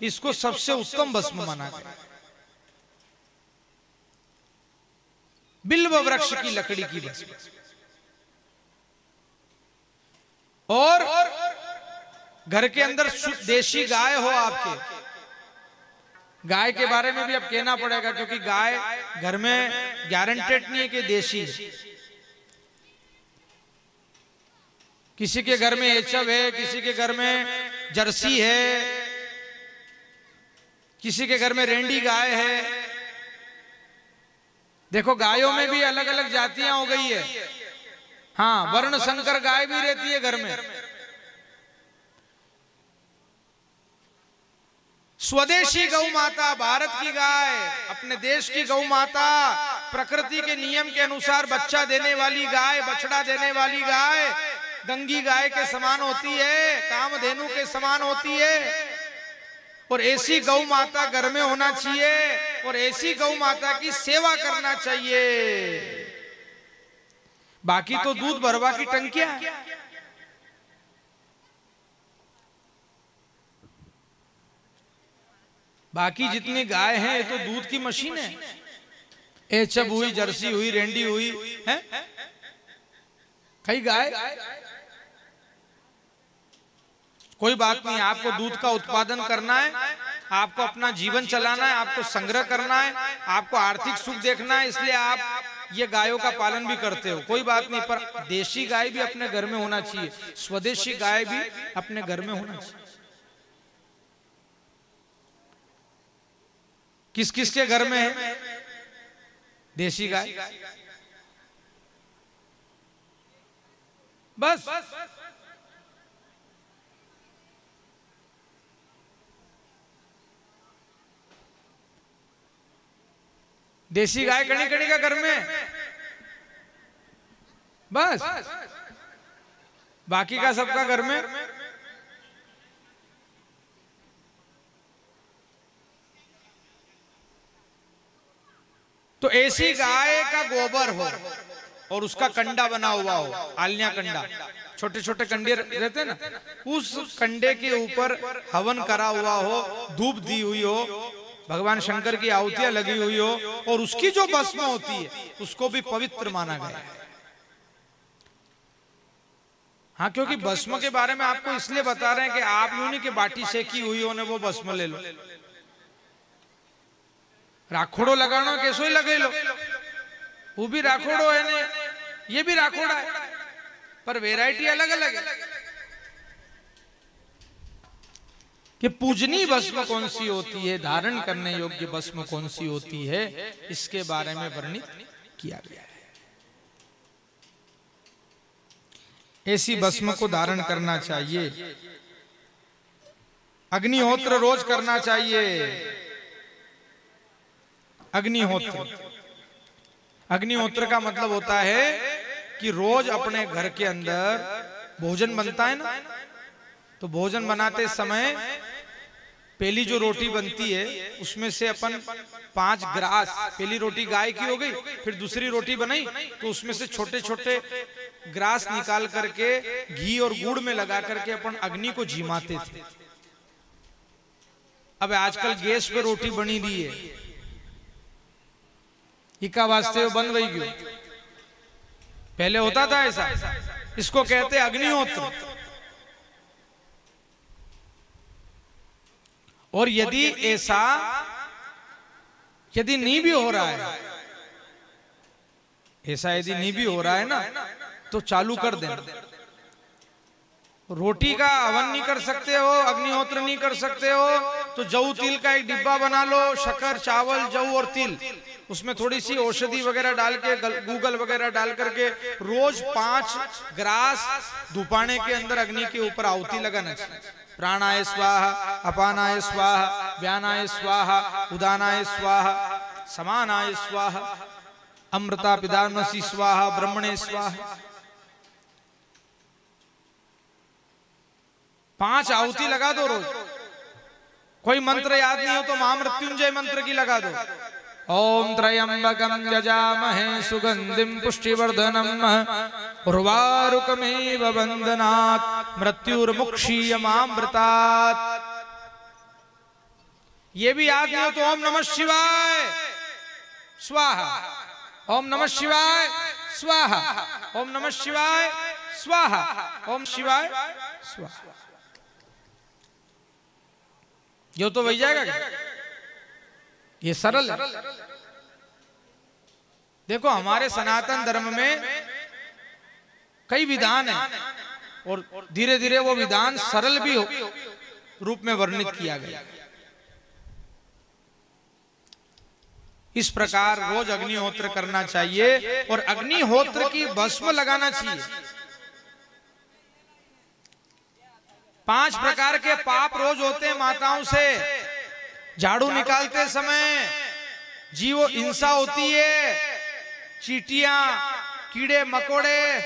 इसको सबसे उत्तम भस्म माना गया। बिल्व वृक्ष की लकड़ी की भस्म। और घर के अंदर देशी गाय हो आपके, गाय के बारे में भी अब कहना पड़ेगा, क्योंकि गाय घर में गारंटेड नहीं है कि देशी है। किसी के घर में एचएफ है, किसी के घर में जर्सी है, किसी के घर में रेंडी गाय है। देखो गायों में भी अलग अलग जातियां हो गई है। हाँ, वर्ण संकर गाय भी रहती है घर में। स्वदेशी गौ माता, भारत की गाय, अपने देश की गौ माता, प्रकृति के नियम के अनुसार बच्चा देने वाली गाय, बछड़ा देने वाली गाय गंगी गाय के समान होती है, कामधेनु के समान होती है। और ऐसी गौ माता घर में होना चाहिए और ऐसी गौ माता की सेवा करना चाहिए। बाकी तो दूध भरवा की टंकियां है। बाकी जितनी गाय हैं ये तो दूध की मशीन है। एचएफ हुई, जर्सी हुई, रेंडी हुई है, कई गाय। कोई बात नहीं, आपको दूध का उत्पादन करना है, आपको अपना जीवन चलाना है, आपको संग्रह करना है, आपको आर्थिक सुख देखना है, इसलिए आप ये गायों का पालन भी करते हो, कोई बात नहीं, पर देशी गाय भी अपने घर में होना चाहिए, स्वदेशी गाय भी अपने घर में होना चाहिए। किस किस के घर में है देशी गाय? बस देशी गाय कणी कणी का घर में, बस बाकी का सबका घर में। तो ऐसी गाय का गोबर हो और उसका कंडा बना हुआ हो, आलिया कंडा, छोटे छोटे कंडे रहते हैं ना, उस कंडे के ऊपर हवन करा हुआ हो, धूप दी हुई हो, भगवान शंकर की आहुतियां लगी हुई हो, और उसकी जो भस्म होती है उसको भी पवित्र माना गया है। हाँ, क्योंकि भस्म के बारे में आपको इसलिए बता रहे हैं कि आप यूं नहीं कि बाटी सेकी हुई हो ने वो भस्म ले लो, राखोड़ो लगाना कैसो ही लगे लो, वो भी राखोड़ो है ने, ये भी राखोड़ा है, पर वैरायटी अलग अलग है। कि पूजनीय भस्म कौन सी होती है, धारण करने योग्य भस्म कौन सी होती है, इसके बारे में वर्णित किया गया है। ऐसी भस्म को धारण करना चाहिए, अग्निहोत्र रोज करना चाहिए। अग्निहोत्र, अग्निहोत्र का मतलब होता है कि रोज अपने घर के अंदर भोजन बनता है ना, तो भोजन बनाते समय पहली जो रोटी बनती है उसमें से अपन 5 ग्रास, पहली रोटी गाय की हो गई, फिर दूसरी रोटी बनाई तो उसमें से छोटे छोटे ग्रास निकाल करके घी और गुड़ में लगा करके अपन अग्नि को झिमाते थे। अब आजकल गैस पे रोटी बनी दी है, इका वास्ते बंद वही क्यों, पहले होता था ऐसा। इसको कहते अग्निहोत्र। और यदि ऐसा यदि नहीं भी हो रहा है, ऐसा यदि नहीं भी हो रहा है ना, तो चालू कर देना। रोटी का हवन नहीं कर सकते हो, अग्निहोत्र नहीं कर सकते हो, तो जऊ तिल का एक डिब्बा बना लो, शक्कर, चावल, जऊ और तिल, उसमें थोड़ी सी औषधि वगैरह डाल के, गूगल वगैरह डाल करके रोज 5 ग्रास धुपाने के अंदर अग्नि के ऊपर आहुति लगाना चाहिए। प्राणाय स्वाहा, अपानाय स्वाहा, व्यानाय स्वाहा, उदानाय स्वाहा, समानाय स्वाहा, अमृता पिदानसी स्वाहा, ब्रह्मणे स्वाहा। 5 आहुति लगा दो रोज। कोई मंत्र याद नहीं हो तो महामृत्युंजय मंत्र की लगा दो। ओम त्र्यंबकं यजामहे सुगंधिं पुष्टिवर्धनम् उर्वारुकमेव बंधनात् मृत्युर्मुक्षीयमामृतात्। ये भी याद नहीं हो तो ओम नमः शिवाय स्वाहा, ओम नमः शिवाय स्वाहा, ओम नमः शिवाय स्वाहा, ओम शिवाय स्वाहा। यो तो वही जाएगा क्या? ये सरल है। देखो हमारे सनातन धर्म में कई विधान हैं और धीरे धीरे वो विधान सरल भी रूप में वर्णित किया गया। इस प्रकार रोज अग्निहोत्र करना चाहिए और अग्निहोत्र की भस्म लगाना चाहिए। 5 प्रकार के पाप रोज होते हैं माताओं से। झाड़ू निकालते समय जीवो हिंसा होती है, चींटियां, कीड़े मकोड़े,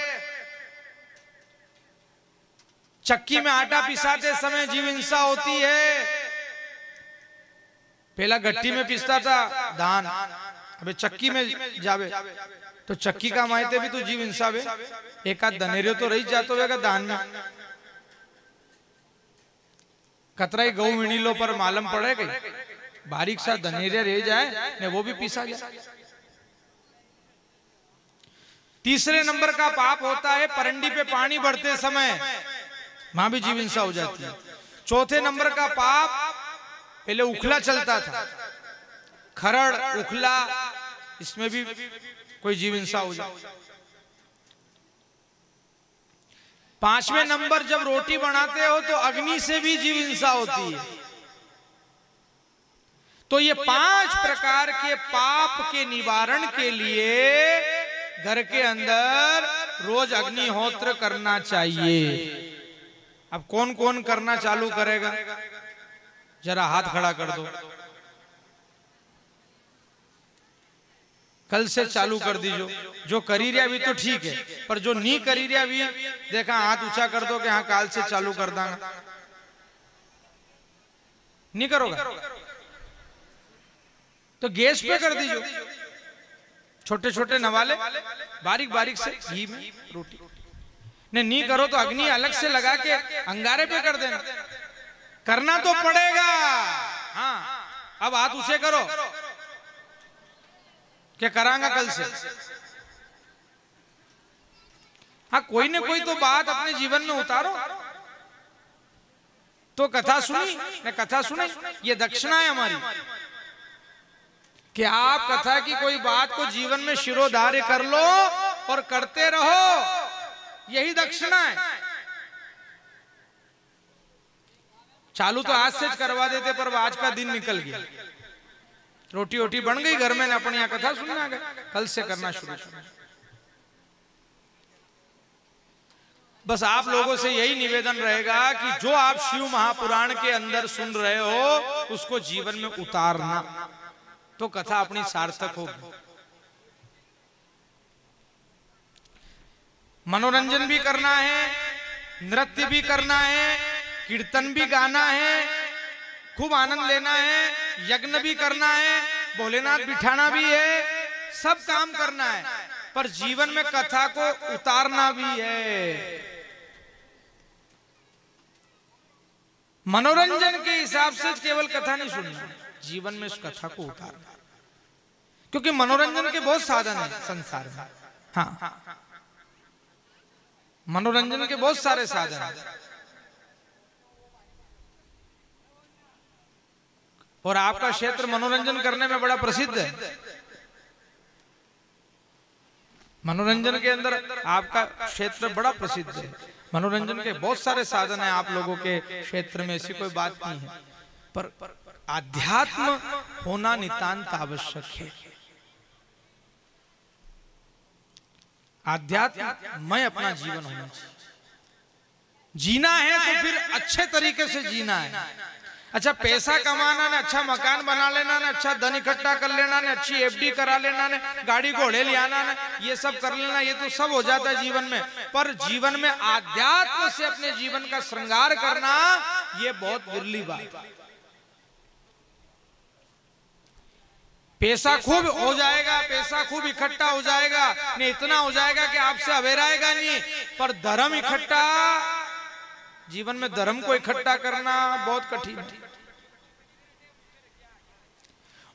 चक्की में आटा पिसाते समय जीव हिंसा होती है। पहला गट्टी में पिसता था धान, अबे चक्की में जावे तो चक्की का मायते भी तो जीव हिंसा वे। एक आध धनेरियो तो रही जातो वेगा धान में। कतराई गौ मिनीलो पर मालूम पड़े गई, बारीक सा धनेरिया रह जाए ने वो भी पीसा जाए। तीसरे नंबर का पाप होता है परंडी पे पानी भरते समय, वहां भी जीव हिंसा हो जाती है। चौथे नंबर का पाप, पहले उखला चलता था, खरड़ उखला, इसमें भी कोई जीव हिंसा हो जाए। 5वें नंबर, जब रोटी बनाते हो तो अग्नि से भी जीव हिंसा होती है। तो ये 5 प्रकार के पाप के निवारण के लिए घर के अंदर रोज अग्निहोत्र करना चाहिए। अब कौन कौन करना चालू करेगा? जरा हाथ खड़ा कर दो। कल से चालू कर दीजो। जो करी रिया भी तो ठीक है, पर जो नहीं करी रिया भी देखा हाथ ऊंचा कर दो कि हाँ काल से चालू कर देंगे। नहीं करोगा तो गैस पे कर दीजो। छोटे छोटे नवाले बारीक बारीक से घी में रोटी। नहीं करो तो अग्नि अलग से लगा के अंगारे पे कर देना। करना तो पड़ेगा। हाँ, अब हाथ ऊंचे करो। क्या करांगा कल से? हाँ, कोई न कोई तो बात अपने जीवन में उतारो। तो कथा सुनी ने कथा सुनी, ये दक्षिणा है हमारी कि आप कथा की कोई बात को जीवन में शिरोधार्य कर लो और करते रहो। यही दक्षिणा है। चालू तो आज से करवा देते, पर आज का दिन निकल गया। रोटी वोटी बन गई घर में, अपने यहाँ कथा सुनना गए। कल से करना शुरू। बस आप लोगों से यही निवेदन रहेगा कि जो आप शिव महापुराण के अंदर सुन रहे हो उसको जीवन में उतारना, तो कथा अपनी सार्थक होगी। मनोरंजन भी करना है, नृत्य भी करना है, कीर्तन भी गाना है, खूब आनंद लेना है, यज्ञ भी करना है, भोलेनाथ बिठाना भी है, सब काम करना है, पर जीवन में कथा को उतारना भी है। मनोरंजन के हिसाब से केवल कथा नहीं सुनना, जीवन में उस कथा को उतारना। क्योंकि मनोरंजन के बहुत साधन है संसार में। हाँ, मनोरंजन के बहुत सारे साधन हैं। और आपका क्षेत्र मनोरंजन करने में बड़ा प्रसिद्ध है। मनोरंजन के अंदर आपका क्षेत्र बड़ा प्रसिद्ध है। मनोरंजन के बहुत सारे साधन हैं आप लोगों के क्षेत्र में, ऐसी कोई बात नहीं है, पर आध्यात्म होना नितांत आवश्यक है। आध्यात्म में अपना जीवन होना चाहिए। जीना है तो फिर अच्छे तरीके से जीना है। अच्छा पैसा कमाना ने, अच्छा मकान बना लेना ने, अच्छा धन इकट्ठा कर लेना ने, अच्छी एफडी करा लेना ने, गाड़ी घोड़े ले आना ने, ये सब कर लेना, ये तो सब हो जाता है जीवन में। पर जीवन में आध्यात्म से अपने जीवन का श्रृंगार करना, ये बहुत विरली बात है। पैसा खूब हो जाएगा, पैसा खूब इकट्ठा हो जाएगा, नहीं इतना हो जाएगा कि आपसे अवेराएगा नहीं, पर धर्म इकट्ठा, जीवन में धर्म को इकट्ठा करना बहुत कठिन है।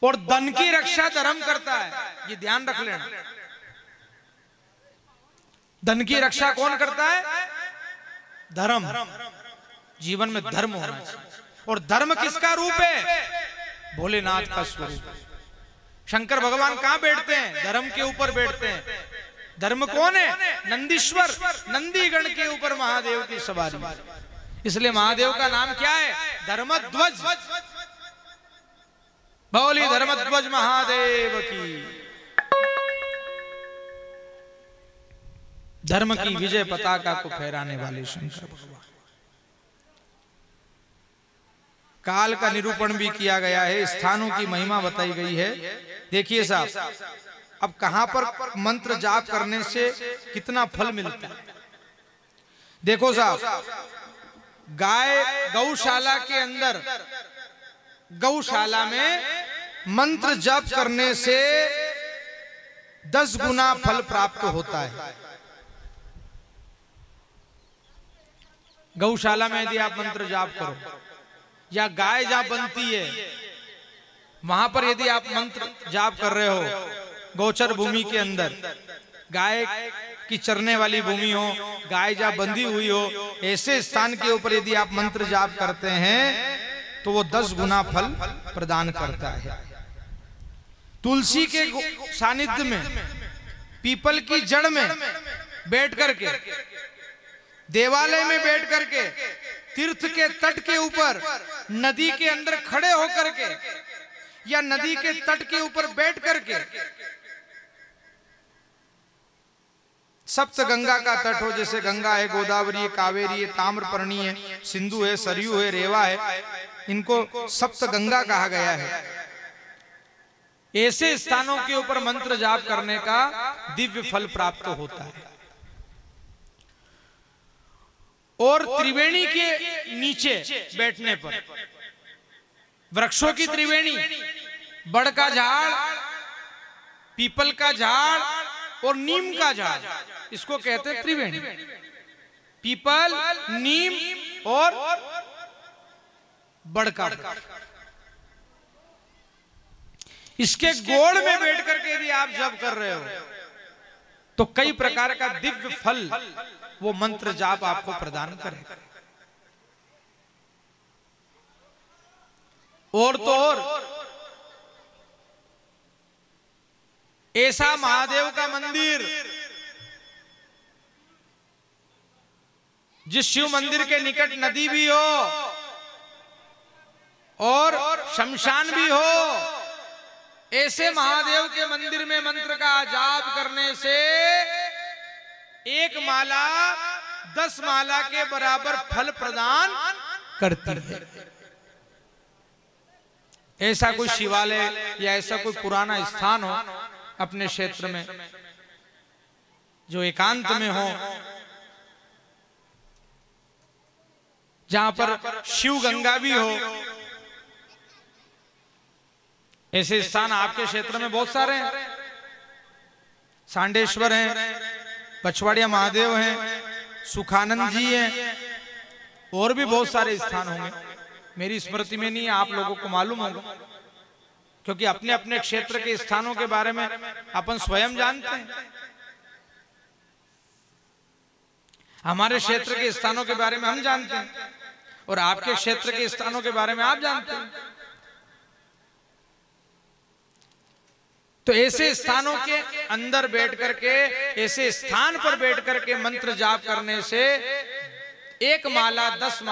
और धन की रक्षा धर्म करता है, ये ध्यान रख लेना। धन की रक्षा कौन करता है? धर्म। जीवन में धर्म होना चाहिए। और धर्म किसका रूप है? भोलेनाथ का स्वरूप। शंकर भगवान कहां बैठते हैं? धर्म के ऊपर बैठते हैं। धर्म कौन है? नंदीश्वर। नंदीगण के ऊपर महादेव की सवारी। इसलिए महादेव का नाम क्या है? धर्मध्वज। बोली धर्मध्वज महादेव की। धर्म की विजय पताका को फहराने वाले शंकर भगवान। काल का निरूपण भी किया गया है, स्थानों की महिमा बताई गई है। देखिए साहब, अब कहां पर मंत्र जाप करने से कितना फल मिलता है। देखो साहब, गाय गौशाला के अंदर, गौशाला में मंत्र जप करने से 10 गुना फल प्राप्त होता है। गौशाला में यदि आप मंत्र जाप करो, या गाय जहां बनती है वहां पर यदि आप मंत्र जाप कर रहे हो, गोचर भूमि के अंदर, गाय की चरने वाली भूमि हो, गाय जहां बंधी हुई हो, ऐसे स्थान के ऊपर यदि आप मंत्र जाप करते हैं तो वो 10 गुना फल प्रदान करता है। तुलसी के सानिध्य में पीपल की जड़ में बैठ करके, देवालय में बैठ करके, तीर्थ के तट के ऊपर, नदी के अंदर खड़े होकर के या नदी के तट के ऊपर बैठ करके, सप्त गंगा का तट हो, जैसे गंगा है, गोदावरी है, कावेरी है, ताम्रपर्णी है, सिंधु है, सरयू है, रेवा है, इनको सप्त गंगा कहा गया है। ऐसे स्थानों के ऊपर मंत्र जाप करने का दिव्य फल प्राप्त होता है। और त्रिवेणी के नीचे बैठने पर, वृक्षों की त्रिवेणी, बड़ का झाड़, पीपल का झाड़ और नीम का झाड़, इसको कहते हैं त्रिवेणी। पीपल, नीम और बड़ का, इसके गोड़ में बैठ करके यदि आप जप कर रहे हो तो कई प्रकार का दिव्य फल वो मंत्र जाप आपको प्रदान करेगा। और तो और ऐसा महादेव का मंदिर जिस शिव मंदिर के निकट नदी भी हो और शमशान भी हो, ऐसे महादेव के मंदिर में मंत्र का जाप करने से 1 माला 10 माला के बराबर फल प्रदान करती है। ऐसा कोई शिवालय या ऐसा कोई पुराना स्थान हो अपने क्षेत्र में जो एकांत में हो, जहां पर शिव गंगा भी हो, ऐसे स्थान आपके क्षेत्र में बहुत सारे हैं। सांडेश्वर हैं, पचवाड़िया महादेव हैं, सुखानंद जी हैं, और भी बहुत सारे स्थान होंगे, मेरी स्मृति में नहीं है, आप लोगों को मालूम होगा, क्योंकि अपने अपने क्षेत्र के स्थानों के बारे में अपन स्वयं जानते हैं। हमारे क्षेत्र के स्थानों के बारे में हम जानते हैं और आपके क्षेत्र के स्थानों के बारे में आप जानते हैं। तो ऐसे स्थानों के अंदर बैठ करके, ऐसे स्थान पर बैठ करके मंत्र जाप करने से 1 माला 10 माला